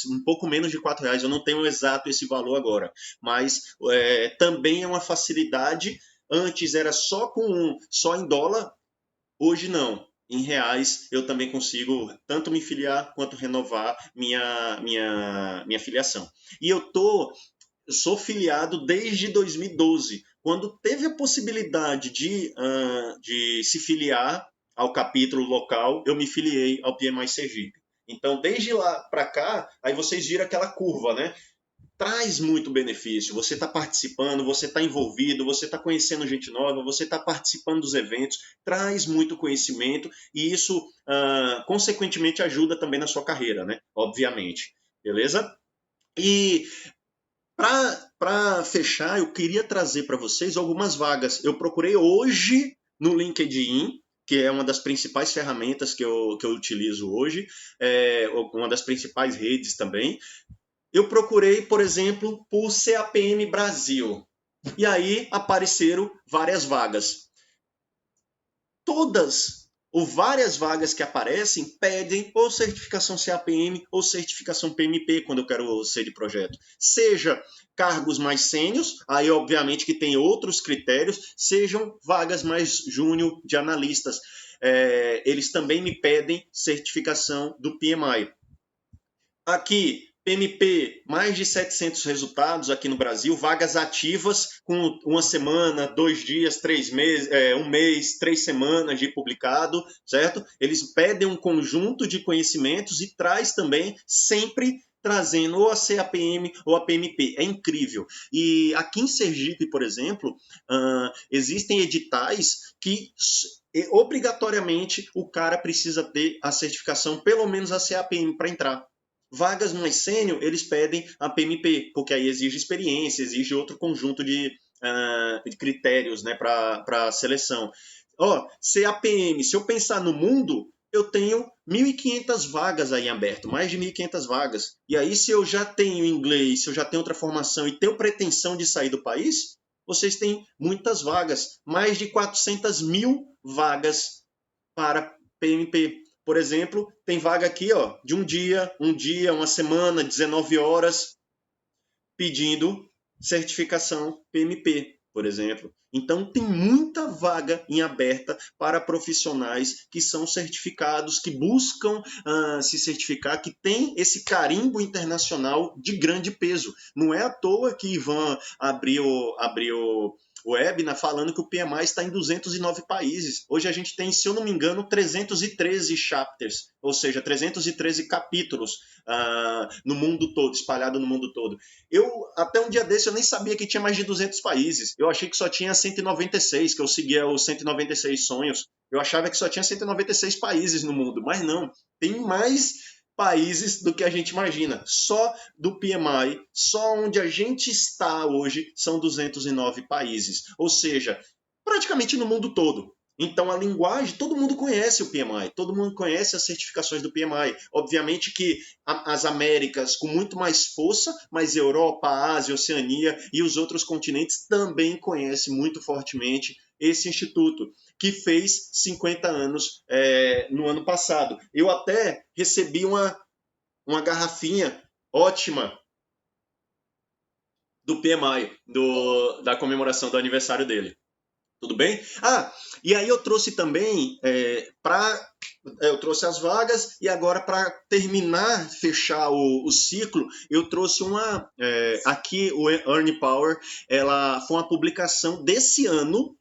um pouco menos de R$ 4. Eu não tenho exato esse valor agora, mas também é uma facilidade. Antes era só em dólar, hoje não. Em reais eu também consigo tanto me filiar quanto renovar minha filiação. E eu sou filiado desde 2012, quando teve a possibilidade de se filiar ao capítulo local, eu me filiei ao PMI Sergipe. Então, desde lá para cá, aí vocês viram aquela curva, né? Traz muito benefício. Você está participando, você está envolvido, você está conhecendo gente nova, você está participando dos eventos, traz muito conhecimento e isso, consequentemente, ajuda também na sua carreira, né? Obviamente. Beleza? E para fechar, eu queria trazer para vocês algumas vagas. Eu procurei hoje no LinkedIn, que é uma das principais ferramentas que eu utilizo hoje, uma das principais redes também. Eu procurei, por exemplo, por CAPM Brasil. E aí apareceram várias vagas. Todas ou várias vagas que aparecem pedem ou certificação CAPM ou certificação PMP quando eu quero ser de projeto. Seja cargos mais sênios, aí obviamente que tem outros critérios, sejam vagas mais júnior de analistas. Eles também me pedem certificação do PMI. Aqui, PMP, mais de 700 resultados aqui no Brasil, vagas ativas com uma semana, 2 dias, 3 meses, 1 mês, 3 semanas de publicado, certo? Eles pedem um conjunto de conhecimentos e traz também sempre trazendo ou a CAPM ou a PMP. É incrível. E aqui em Sergipe, por exemplo, existem editais que obrigatoriamente o cara precisa ter a certificação, pelo menos a CAPM para entrar. Vagas mais sênior, eles pedem a PMP, porque aí exige experiência, exige outro conjunto de critérios, né, para seleção. CAPM, se eu pensar no mundo, eu tenho 1.500 vagas aí aberto, mais de 1.500 vagas. E aí, se eu já tenho inglês, se eu já tenho outra formação e tenho pretensão de sair do país, vocês têm muitas vagas, mais de 400 mil vagas para PMP. Por exemplo, tem vaga aqui, de um dia, uma semana, 19 horas, pedindo certificação PMP, por exemplo. Então, tem muita vaga em aberta para profissionais que são certificados, que buscam se certificar, que tem esse carimbo internacional de grande peso. Não é à toa que Ivan abriu o webinar falando que o PMI está em 209 países. Hoje a gente tem, se eu não me engano, 313 chapters, ou seja, 313 capítulos no mundo todo, espalhado no mundo todo. Até um dia desse, eu nem sabia que tinha mais de 200 países. Eu achei que só tinha 196, que eu seguia os 196 sonhos. Eu achava que só tinha 196 países no mundo, mas não. Tem mais países do que a gente imagina. Só do PMI, só onde a gente está hoje, são 209 países. Ou seja, praticamente no mundo todo. Então, a linguagem, todo mundo conhece o PMI, todo mundo conhece as certificações do PMI. Obviamente que as Américas com muito mais força, mas Europa, Ásia, Oceania e os outros continentes também conhecem muito fortemente esse instituto, que fez 50 anos no ano passado. Eu até recebi uma garrafinha ótima do PMI, da comemoração do aniversário dele. Tudo bem? E aí eu trouxe também eu trouxe as vagas e agora para terminar, fechar o ciclo, eu trouxe aqui o Earn Power, ela foi uma publicação desse ano,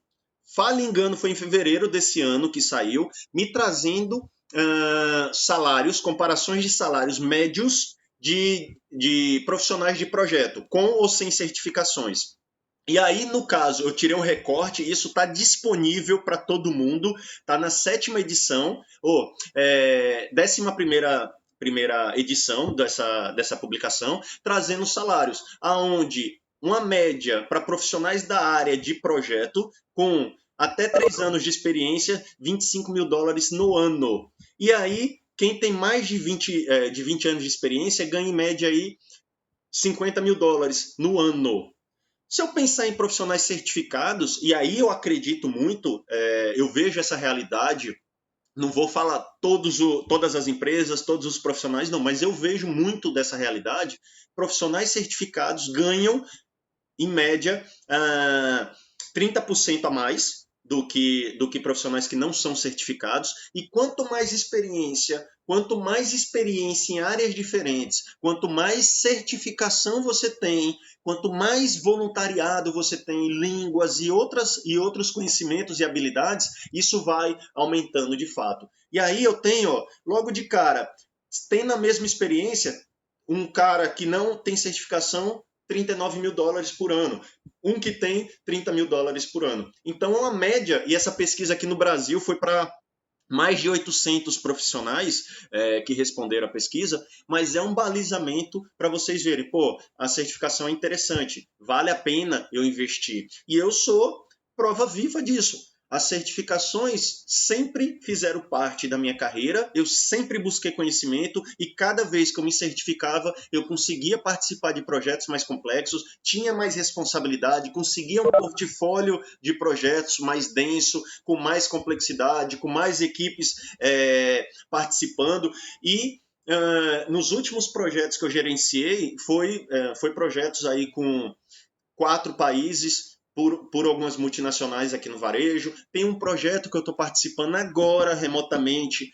falha engano, foi em fevereiro desse ano que saiu, me trazendo salários, comparações de salários médios de profissionais de projeto, com ou sem certificações. E aí, no caso, eu tirei um recorte, isso está disponível para todo mundo, está na 7ª edição, 11ª edição dessa publicação, trazendo salários, aonde uma média para profissionais da área de projeto, com até 3 anos de experiência, $25.000 no ano. E aí, quem tem mais de 20 anos de experiência ganha em média aí $50.000 no ano. Se eu pensar em profissionais certificados, e aí eu acredito muito, eu vejo essa realidade, não vou falar todas as empresas, todos os profissionais, não, mas eu vejo muito dessa realidade. Profissionais certificados ganham, em média, 30% a mais do que profissionais que não são certificados. E quanto mais experiência em áreas diferentes, quanto mais certificação você tem, quanto mais voluntariado você tem em línguas e outros conhecimentos e habilidades, isso vai aumentando de fato. E aí eu tenho, logo de cara, tem na mesma experiência um cara que não tem certificação, $39.000 por ano. Um que tem $30.000 por ano. Então, é uma média, e essa pesquisa aqui no Brasil foi para mais de 800 profissionais que responderam a pesquisa, mas é um balizamento para vocês verem, a certificação é interessante, vale a pena eu investir. E eu sou prova viva disso. As certificações sempre fizeram parte da minha carreira, eu sempre busquei conhecimento e cada vez que eu me certificava, eu conseguia participar de projetos mais complexos, tinha mais responsabilidade, conseguia um portfólio de projetos mais denso, com mais complexidade, com mais equipes participando e nos últimos projetos que eu gerenciei, foi projetos aí com 4 países, por algumas multinacionais aqui no varejo. Tem um projeto que eu estou participando agora, remotamente,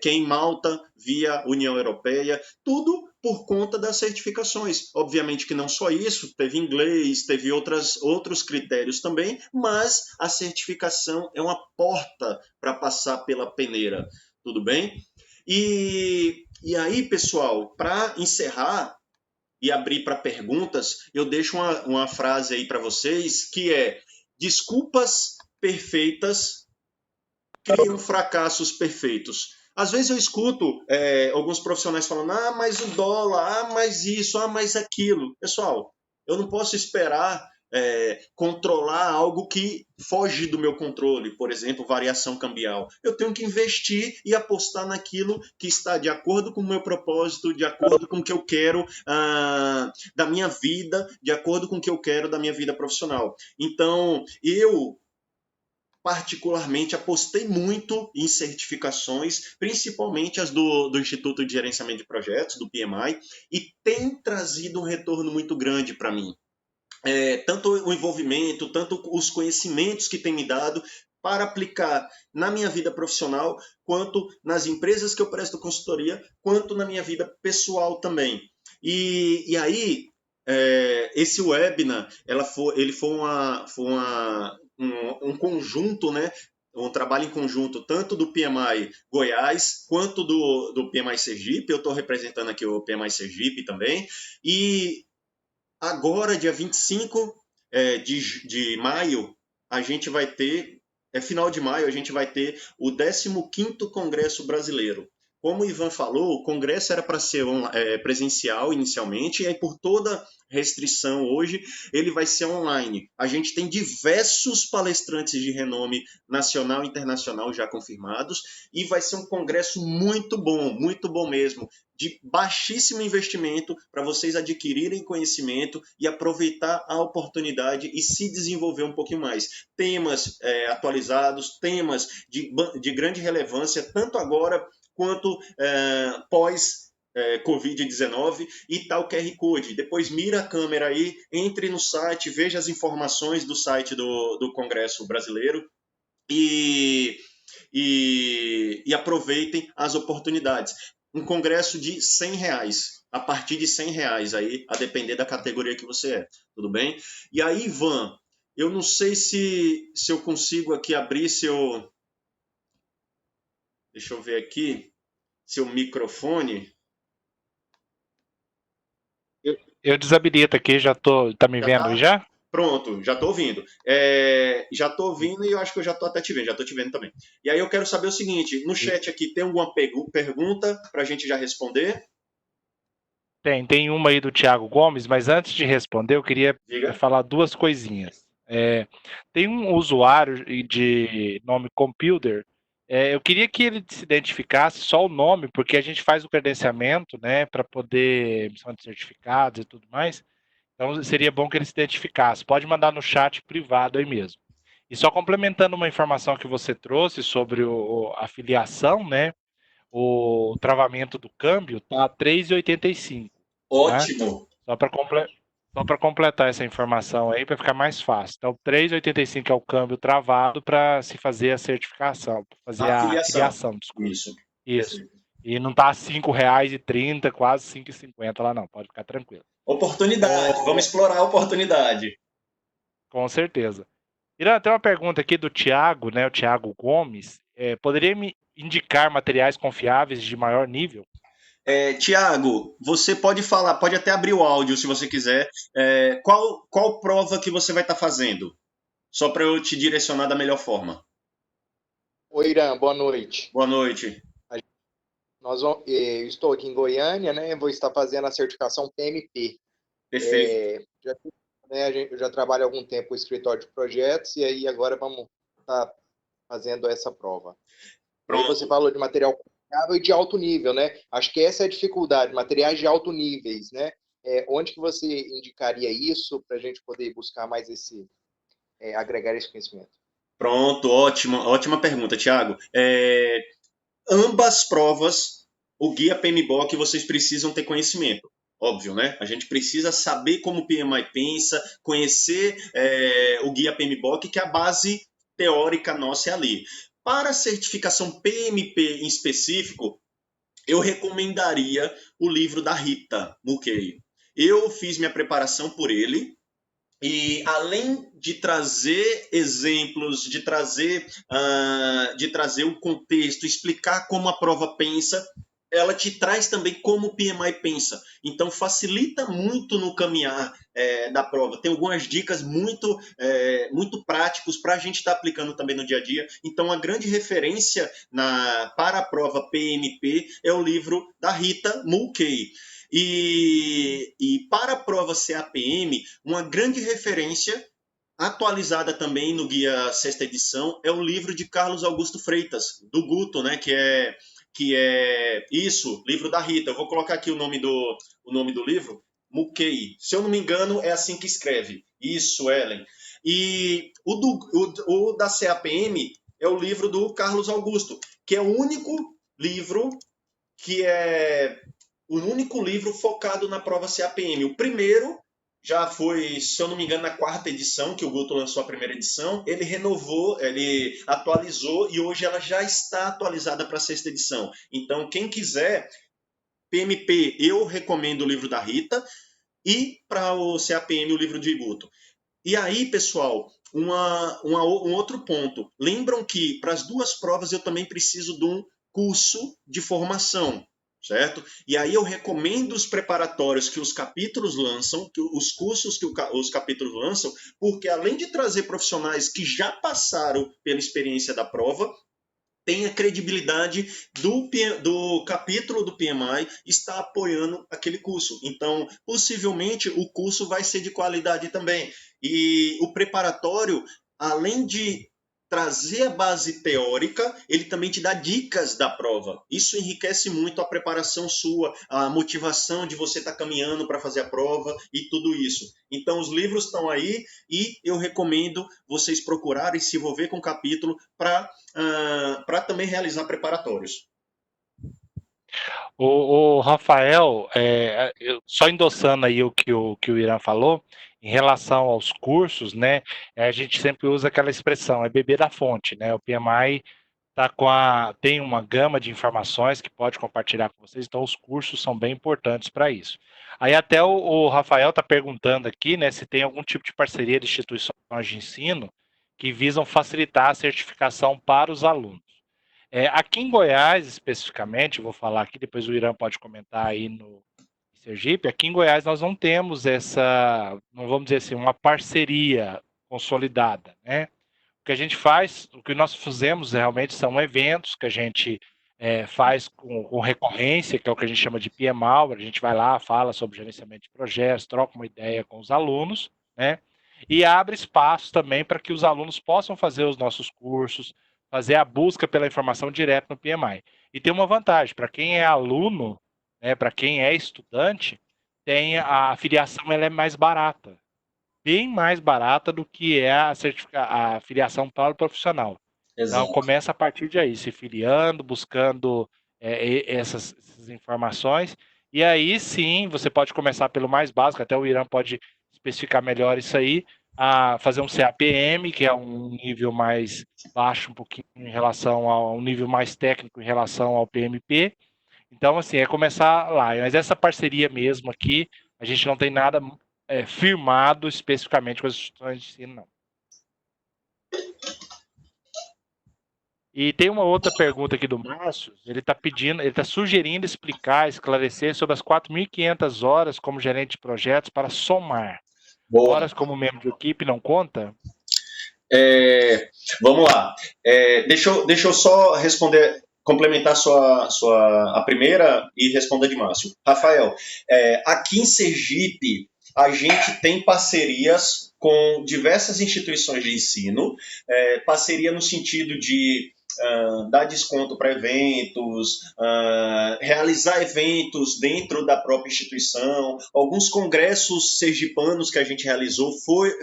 que é em Malta, via União Europeia, tudo por conta das certificações. Obviamente que não só isso, teve inglês, teve outros critérios também, mas a certificação é uma porta para passar pela peneira, tudo bem? E aí, pessoal, para encerrar, e abrir para perguntas, eu deixo uma frase aí para vocês que é: desculpas perfeitas criam fracassos perfeitos. Às vezes eu escuto alguns profissionais falando: mas o dólar, mais isso, mais aquilo. Pessoal, eu não posso esperar controlar algo que foge do meu controle, por exemplo, variação cambial. Eu tenho que investir e apostar naquilo que está de acordo com o meu propósito, de acordo com o que eu quero da minha vida, de acordo com o que eu quero da minha vida profissional. Então, eu particularmente apostei muito em certificações, principalmente as do Instituto de Gerenciamento de Projetos, do PMI, e tem trazido um retorno muito grande para mim. Tanto o envolvimento, tanto os conhecimentos que tem me dado para aplicar na minha vida profissional, quanto nas empresas que eu presto consultoria, quanto na minha vida pessoal também. E aí, esse webinar, ele foi um conjunto, né? Um trabalho em conjunto, tanto do PMI Goiás, quanto do PMI Sergipe. Eu estou representando aqui o PMI Sergipe também. E agora, dia 25 de maio, a gente vai ter, final de maio, a gente vai ter o 15º Congresso Brasileiro, como o Ivan falou, o congresso era para ser presencial inicialmente, e aí por toda restrição hoje, ele vai ser online. A gente tem diversos palestrantes de renome nacional e internacional já confirmados, e vai ser um congresso muito bom mesmo, de baixíssimo investimento para vocês adquirirem conhecimento e aproveitar a oportunidade e se desenvolver um pouquinho mais. Temas atualizados, temas de grande relevância, tanto agora quanto pós Covid-19, e tal QR Code. Depois mira a câmera aí, entre no site, veja as informações do site do Congresso Brasileiro e aproveitem as oportunidades. Um congresso de R$ 100, a partir de R$ 100 aí, a depender da categoria que você é, tudo bem? E aí, Ivan, eu não sei se eu consigo aqui abrir seu... Deixa eu ver aqui, seu microfone. Eu desabilito aqui, já tô. Tá me Já vendo aí tá? já? Pronto, já estou ouvindo. Já estou ouvindo e eu acho que eu já estou até te vendo, já estou te vendo também. E aí eu quero saber o seguinte, no chat aqui tem alguma pergunta para a gente já responder? Tem uma aí do Thiago Gomes, mas antes de responder, eu queria Diga. falar duas coisinhas. Tem um usuário de nome Computer. Eu queria que ele se identificasse só o nome, porque a gente faz o credenciamento, né, para poder emissão de certificados e tudo mais. Então seria bom que ele se identificasse. Pode mandar no chat privado aí mesmo. E só complementando uma informação que você trouxe sobre a filiação, né? O travamento do câmbio está a 3,85, tá? Ótimo. Só para completar essa informação aí, para ficar mais fácil. Então, 3,85 é o câmbio travado para se fazer a certificação, para fazer A a filiação. filiação, desculpa. Isso. Isso. Perfeito. E não está a R$ 5,30, quase 5,50 lá não, pode ficar tranquilo. Oportunidade. Vamos explorar a oportunidade. Com certeza. Irã, tem uma pergunta aqui do Tiago, né? O Tiago Gomes. Poderia me indicar materiais confiáveis de maior nível? Tiago, você pode falar, pode até abrir o áudio se você quiser. Qual prova que você vai estar fazendo? Só para eu te direcionar da melhor forma. Oi, Irã, boa noite. Boa noite. Eu estou aqui em Goiânia, né? Vou estar fazendo a certificação PMP. Perfeito. Eu já trabalho há algum tempo no escritório de projetos e aí agora vamos estar fazendo essa prova. Pronto. Aí você falou de material confiável e de alto nível, né? Acho que essa é a dificuldade, materiais de alto níveis, né? Onde que você indicaria isso para a gente poder buscar mais agregar esse conhecimento? Pronto, ótima pergunta, Thiago. Ambas provas, o guia PMBOK, vocês precisam ter conhecimento. Óbvio, né? A gente precisa saber como o PMI pensa, conhecer o guia PMBOK, que a base teórica nossa é ali. Para a certificação PMP em específico, eu recomendaria o livro da Rita Mulcahy. Eu fiz minha preparação por ele, e além de trazer exemplos, de trazer o contexto, explicar como a prova pensa, ela te traz também como o PMI pensa. Então facilita muito no caminhar da prova. Tem algumas dicas muito práticas para a gente estar aplicando também no dia a dia. Então a grande referência para a prova PMP é o livro da Rita Mulcahy. E para a prova CAPM, uma grande referência, atualizada também no guia sexta edição, é o livro de Carlos Augusto Freitas, do Guto, né, que é isso, livro da Rita. Eu vou colocar aqui o nome do livro, Mulcahy. Se eu não me engano, é assim que escreve. Isso, Ellen. E o da CAPM é o livro do Carlos Augusto, que é o único livro focado na prova CAPM. O primeiro já foi, se eu não me engano, na quarta edição, que o Guto lançou a primeira edição. Ele renovou, ele atualizou e hoje ela já está atualizada para a sexta edição. Então, quem quiser, PMP, eu recomendo o livro da Rita, e para o CAPM, o livro de Guto. E aí, pessoal, um outro ponto. Lembram que para as duas provas eu também preciso de um curso de formação, certo? E aí eu recomendo os preparatórios que os capítulos lançam, os cursos que os capítulos lançam, porque além de trazer profissionais que já passaram pela experiência da prova, tenha credibilidade do capítulo do PMI está apoiando aquele curso. Então, possivelmente, o curso vai ser de qualidade também. E o preparatório, além de trazer a base teórica, ele também te dá dicas da prova. Isso enriquece muito a preparação sua, a motivação de você estar caminhando para fazer a prova e tudo isso. Então, os livros estão aí e eu recomendo vocês procurarem se envolver com o capítulo para também realizar preparatórios. O Rafael, só endossando aí o que o Irã falou, em relação aos cursos, né? A gente sempre usa aquela expressão, é beber da fonte, né? O PMI tem uma gama de informações que pode compartilhar com vocês, então os cursos são bem importantes para isso. Aí até o Rafael está perguntando aqui, né, se tem algum tipo de parceria de instituições de ensino que visam facilitar a certificação para os alunos. Aqui em Goiás, especificamente, vou falar aqui, depois o Irã pode comentar aí no Sergipe, aqui em Goiás nós não temos essa, não vamos dizer assim, uma parceria consolidada, né? O que a gente faz, o que nós fazemos realmente são eventos que a gente faz com recorrência, que é o que a gente chama de PMAL, a gente vai lá, fala sobre gerenciamento de projetos, troca uma ideia com os alunos, né? E abre espaço também para que os alunos possam fazer os nossos cursos, fazer a busca pela informação direto no PMI. E tem uma vantagem, para quem é aluno, né, para quem é estudante, a afiliação ela é mais barata, bem mais barata do que é a filiação para o profissional. Então, Exato. começa a partir de aí, se filiando, buscando essas informações, e aí sim, você pode começar pelo mais básico, até o Irã pode especificar melhor isso aí, a fazer um CAPM, que é um nível mais baixo um pouquinho em relação ao nível mais técnico em relação ao PMP. Então, assim, é começar lá. Mas essa parceria mesmo aqui, a gente não tem nada firmado especificamente com as instituições de ensino, não. E tem uma outra pergunta aqui do Márcio, ele está sugerindo explicar, esclarecer sobre as 4.500 horas como gerente de projetos para somar. Boa. Horas como membro de equipe não conta? Vamos lá. Deixa eu só responder, complementar a primeira e responder de Márcio. Rafael, aqui em Sergipe, a gente tem parcerias com diversas instituições de ensino, parceria no sentido de dar desconto para eventos, realizar eventos dentro da própria instituição. Alguns congressos sergipanos que a gente realizou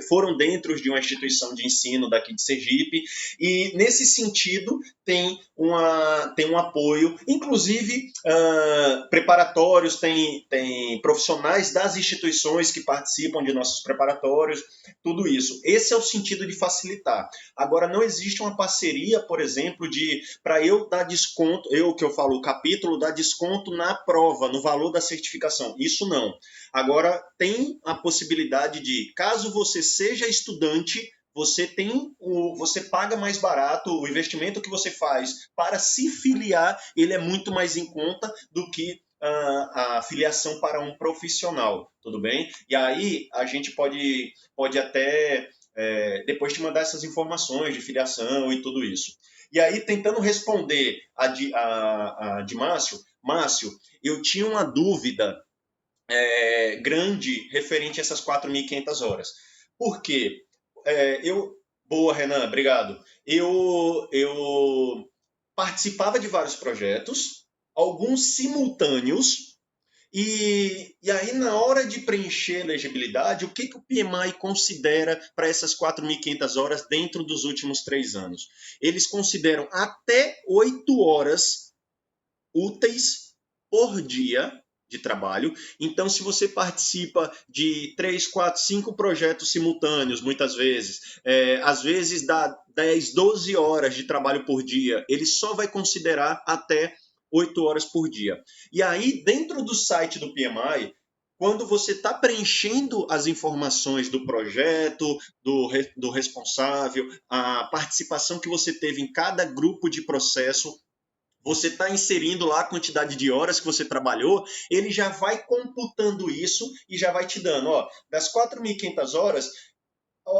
foram dentro de uma instituição de ensino daqui de Sergipe, e nesse sentido tem um apoio, inclusive preparatórios, tem profissionais das instituições que participam de nossos preparatórios, tudo isso. Esse é o sentido de facilitar. Agora, não existe uma parceria, por exemplo, para eu dar desconto, o capítulo dá desconto na prova, no valor da certificação. Isso não. Agora, tem a possibilidade de, caso você seja estudante, você paga mais barato, o investimento que você faz para se filiar, ele é muito mais em conta do que a filiação para um profissional, tudo bem? E aí a gente pode até depois te mandar essas informações de filiação e tudo isso. E aí, tentando responder a de Márcio, eu tinha uma dúvida grande referente a essas 4.500 horas. Por quê? Boa, Renan, obrigado. Eu participava de vários projetos, alguns simultâneos, e aí, na hora de preencher a elegibilidade, o que o PMI considera para essas 4.500 horas dentro dos últimos 3 anos? Eles consideram até 8 horas úteis por dia de trabalho. Então, se você participa de 3, 4, 5 projetos simultâneos, muitas vezes, às vezes dá 10, 12 horas de trabalho por dia, ele só vai considerar até 8 horas por dia. E aí, dentro do site do PMI, quando você está preenchendo as informações do projeto, do responsável, a participação que você teve em cada grupo de processo, você está inserindo lá a quantidade de horas que você trabalhou, ele já vai computando isso e já vai te dando, das 4.500 horas,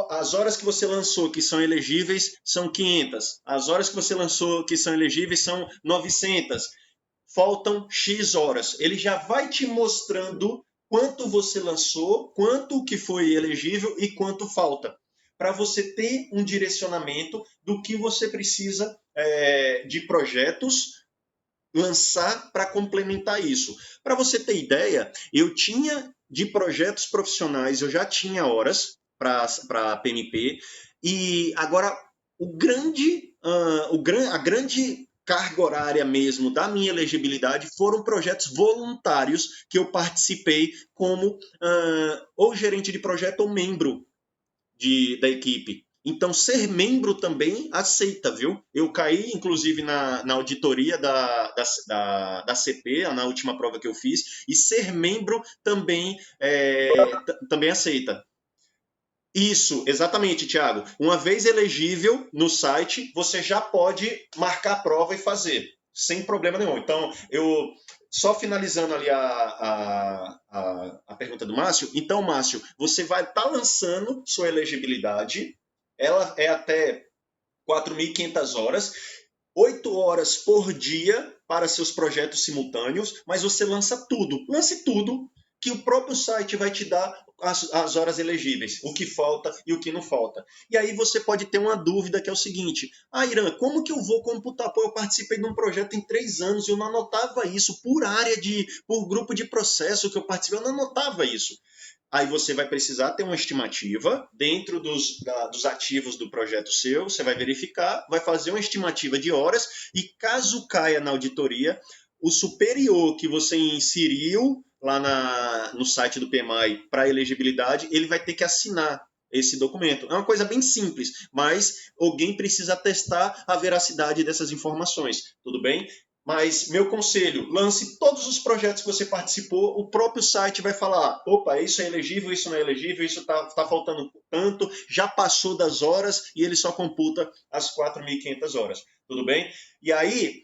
As horas que você lançou que são elegíveis são 500. As horas que você lançou que são elegíveis são 900. Faltam X horas. Ele já vai te mostrando quanto você lançou, quanto que foi elegível e quanto falta, para você ter um direcionamento do que você precisa de projetos lançar para complementar isso. Para você ter ideia, eu tinha de projetos profissionais, eu já tinha horas para PMP, e agora a grande carga horária mesmo da minha elegibilidade foram projetos voluntários que eu participei como ou gerente de projeto ou membro da equipe. Então, ser membro também aceita, viu? Eu caí, inclusive, na auditoria da CP, na última prova que eu fiz, e ser membro também, também aceita. Isso, exatamente, Thiago. Uma vez elegível no site, você já pode marcar a prova e fazer, sem problema nenhum. Então, só finalizando ali a pergunta do Márcio. Então, Márcio, você vai estar lançando sua elegibilidade, ela é até 4.500 horas, 8 horas por dia para seus projetos simultâneos, mas você lança tudo. Lance tudo, que o próprio site vai te dar as horas elegíveis, o que falta e o que não falta. E aí você pode ter uma dúvida que é o seguinte: Irã, como que eu vou computar? Pô, eu participei de um projeto em 3 anos e eu não anotava isso por área por grupo de processo que eu participei, eu não anotava isso. Aí você vai precisar ter uma estimativa dentro dos ativos do projeto seu, você vai verificar, vai fazer uma estimativa de horas e caso caia na auditoria, o superior que você inseriu lá no site do PMI para elegibilidade, ele vai ter que assinar esse documento. É uma coisa bem simples, mas alguém precisa testar a veracidade dessas informações, tudo bem? Mas meu conselho, lance todos os projetos que você participou, o próprio site vai falar, opa, isso é elegível, isso não é elegível, isso está faltando tanto, já passou das horas e ele só computa as 4.500 horas, tudo bem? E aí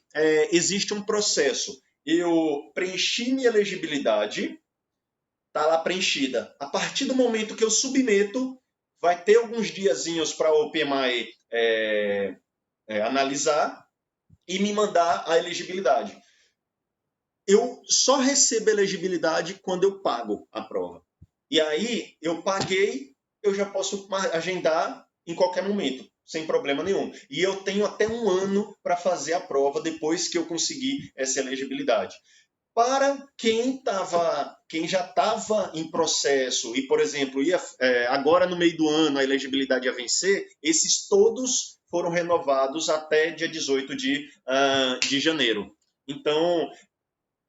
existe um processo. Eu preenchi minha elegibilidade, está lá preenchida. A partir do momento que eu submeto, vai ter alguns diazinhos para o PMI analisar e me mandar a elegibilidade. Eu só recebo elegibilidade quando eu pago a prova. E aí, eu paguei, eu já posso agendar em qualquer momento, sem problema nenhum. E eu tenho até 1 ano para fazer a prova depois que eu conseguir essa elegibilidade. Para quem já estava em processo e, por exemplo, agora no meio do ano a elegibilidade ia vencer, esses todos foram renovados até dia 18 de janeiro. Então,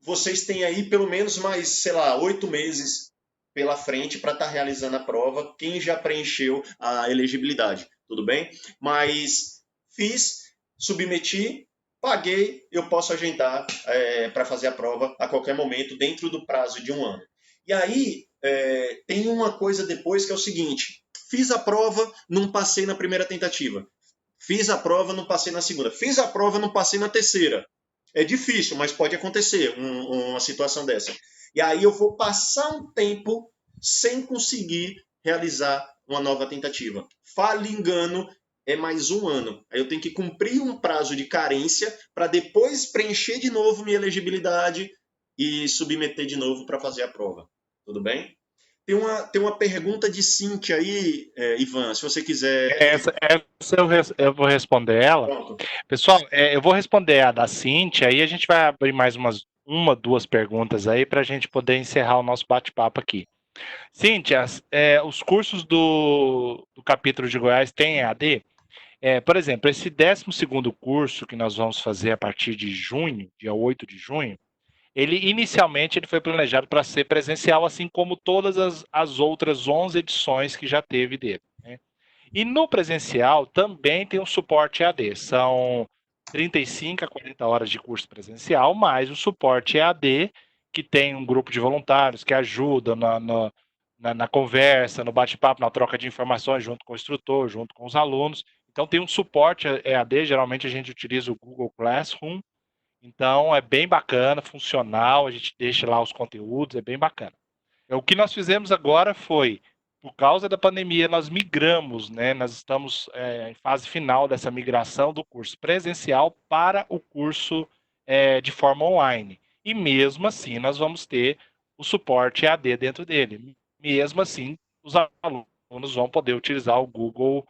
vocês têm aí pelo menos mais, sei lá, 8 meses pela frente para estar realizando a prova, quem já preencheu a elegibilidade, tudo bem? Mas submeti, paguei, eu posso agendar para fazer a prova a qualquer momento, dentro do prazo de 1 ano. E aí, tem uma coisa depois que é o seguinte: fiz a prova, não passei na primeira tentativa. Fiz a prova, não passei na segunda. Fiz a prova, não passei na terceira. É difícil, mas pode acontecer uma situação dessa. E aí eu vou passar um tempo sem conseguir realizar uma nova tentativa. Falha engano, é mais 1 ano. Aí eu tenho que cumprir um prazo de carência para depois preencher de novo minha elegibilidade e submeter de novo para fazer a prova. Tudo bem? Tem uma pergunta de Cíntia aí, Ivan, se você quiser. Essa eu vou responder ela. Pronto. Pessoal, eu vou responder a da Cíntia, aí a gente vai abrir mais duas perguntas aí para a gente poder encerrar o nosso bate-papo aqui. Cíntia, os cursos do capítulo de Goiás têm EAD? Por exemplo, esse 12º curso que nós vamos fazer a partir de junho, dia 8 de junho, inicialmente ele foi planejado para ser presencial, assim como todas as outras 11 edições que já teve dele, né? E no presencial também tem um suporte EAD, são 35 a 40 horas de curso presencial, mais o suporte EAD, que tem um grupo de voluntários que ajudam na conversa, no bate-papo, na troca de informações junto com o instrutor, junto com os alunos. Então tem um suporte EAD, geralmente a gente utiliza o Google Classroom, então é bem bacana, funcional, a gente deixa lá os conteúdos, é bem bacana. O que nós fizemos agora foi por causa da pandemia, nós migramos, né? Nós estamos em fase final dessa migração do curso presencial para o curso de forma online. E mesmo assim, nós vamos ter o suporte EAD dentro dele. Mesmo assim, os alunos vão poder utilizar o Google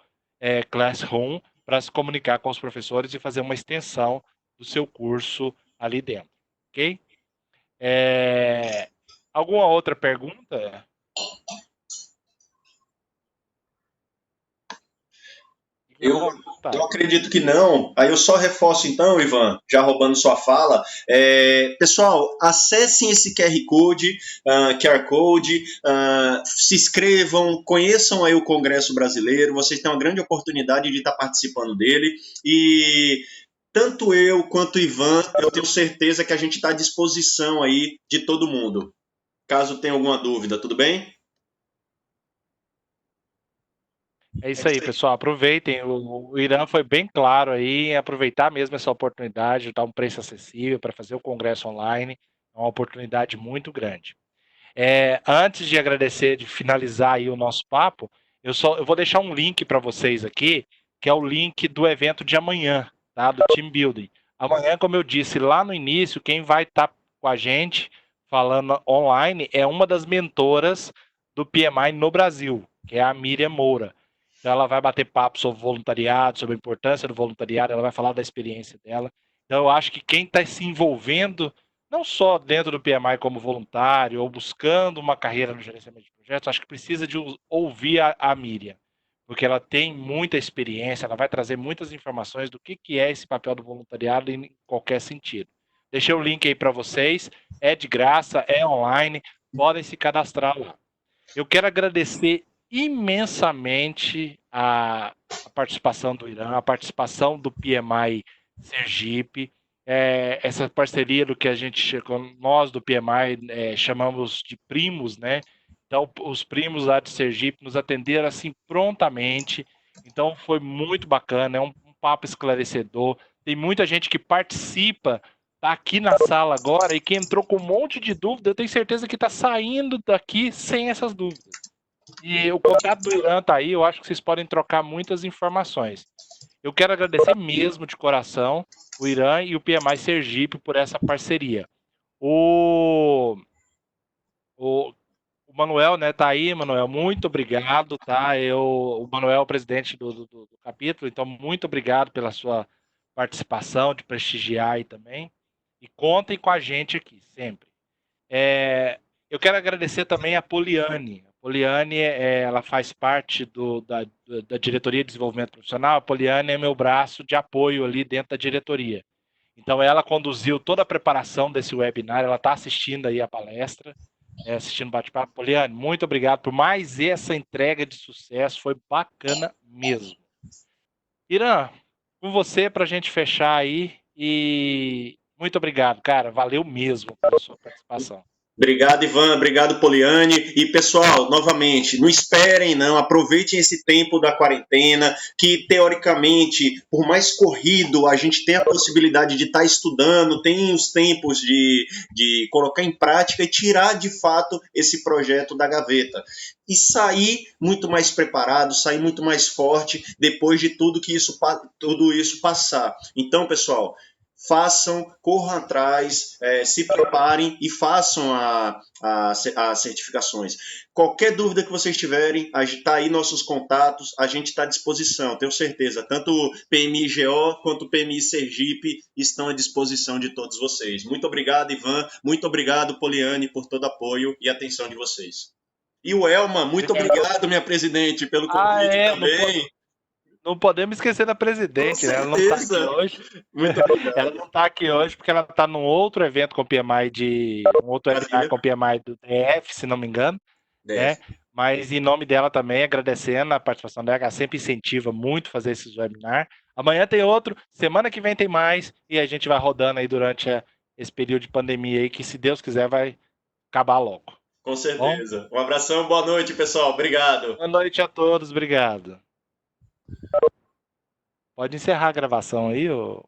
Classroom para se comunicar com os professores e fazer uma extensão do seu curso ali dentro, ok? Alguma outra pergunta? Eu acredito que não. Aí eu só reforço então, Ivan, já roubando sua fala. Pessoal, acessem esse QR Code, se inscrevam, conheçam aí o Congresso Brasileiro. Vocês têm uma grande oportunidade de estar participando dele. E tanto eu quanto o Ivan, eu tenho certeza que a gente está à disposição aí de todo mundo. Caso tenha alguma dúvida, tudo bem? É isso aí, pessoal. Aproveitem. O Irã foi bem claro aí em aproveitar mesmo essa oportunidade de dar um preço acessível para fazer o congresso online. É uma oportunidade muito grande. Antes de agradecer, de finalizar aí o nosso papo, eu vou deixar um link para vocês aqui, que é o link do evento de amanhã, tá? Do Team Building. Amanhã, como eu disse lá no início, quem vai estar com a gente falando online é uma das mentoras do PMI no Brasil, que é a Miriam Moura. Então, ela vai bater papo sobre voluntariado, sobre a importância do voluntariado, ela vai falar da experiência dela. Então, eu acho que quem está se envolvendo, não só dentro do PMI como voluntário, ou buscando uma carreira no gerenciamento de projetos, acho que precisa de ouvir a Miriam, porque ela tem muita experiência, ela vai trazer muitas informações do que é esse papel do voluntariado em qualquer sentido. Deixei o link aí para vocês, é de graça, é online, podem se cadastrar lá. Eu quero agradecer imensamente a participação do Irã, a participação do PMI Sergipe, essa parceria do que a gente, nós do PMI, chamamos de primos, né? Então, os primos lá de Sergipe nos atenderam assim prontamente. Então, foi muito bacana, é um papo esclarecedor. Tem muita gente que participa, tá aqui na sala agora e que entrou com um monte de dúvida. Eu tenho certeza que está saindo daqui sem essas dúvidas. E o contato do Irã tá aí, eu acho que vocês podem trocar muitas informações. Eu quero agradecer mesmo de coração o Irã e o PMI Sergipe por essa parceria. O Manuel, né, tá aí, Manuel, muito obrigado, tá? O Manuel é o presidente do capítulo, então muito obrigado pela sua participação, de prestigiar aí também. E contem com a gente aqui, sempre. Eu quero agradecer também a Poliane. A Poliane, ela faz parte da diretoria de desenvolvimento profissional. A Poliane é meu braço de apoio ali dentro da diretoria. Então, ela conduziu toda a preparação desse webinar. Ela está assistindo aí a palestra, assistindo o bate-papo. Poliane, muito obrigado por mais essa entrega de sucesso. Foi bacana mesmo. Irã, com você para a gente fechar aí. E muito obrigado, cara. Valeu mesmo pela sua participação. Obrigado, Ivan. Obrigado, Poliane. E, pessoal, novamente, não esperem, não. Aproveitem esse tempo da quarentena, que, teoricamente, por mais corrido, a gente tem a possibilidade de estar estudando, tem os tempos de colocar em prática e tirar, de fato, esse projeto da gaveta. E sair muito mais preparado, sair muito mais forte depois de tudo isso passar. Então, pessoal, façam, corram atrás, se preparem e façam as certificações. Qualquer dúvida que vocês tiverem, está aí nossos contatos, a gente está à disposição, tenho certeza. Tanto o PMI GO quanto o PMI Sergipe estão à disposição de todos vocês. Muito obrigado, Ivan. Muito obrigado, Poliane, por todo o apoio e atenção de vocês. E o Elma, muito obrigado, minha presidente, pelo convite também. Não podemos esquecer da presidente, né? Ela não está aqui hoje. Muito obrigado. Ela não está aqui hoje porque ela está num outro evento com o PMI um outro webinar com o PMI do DF, se não me engano, né? Mas em nome dela também, agradecendo a participação dela, ela sempre incentiva muito fazer esses webinars. Amanhã tem outro, semana que vem tem mais, e a gente vai rodando aí durante esse período de pandemia aí, que se Deus quiser vai acabar logo. Com certeza. Bom? Um abração, boa noite, pessoal. Obrigado. Boa noite a todos, obrigado. Pode encerrar a gravação aí, ô...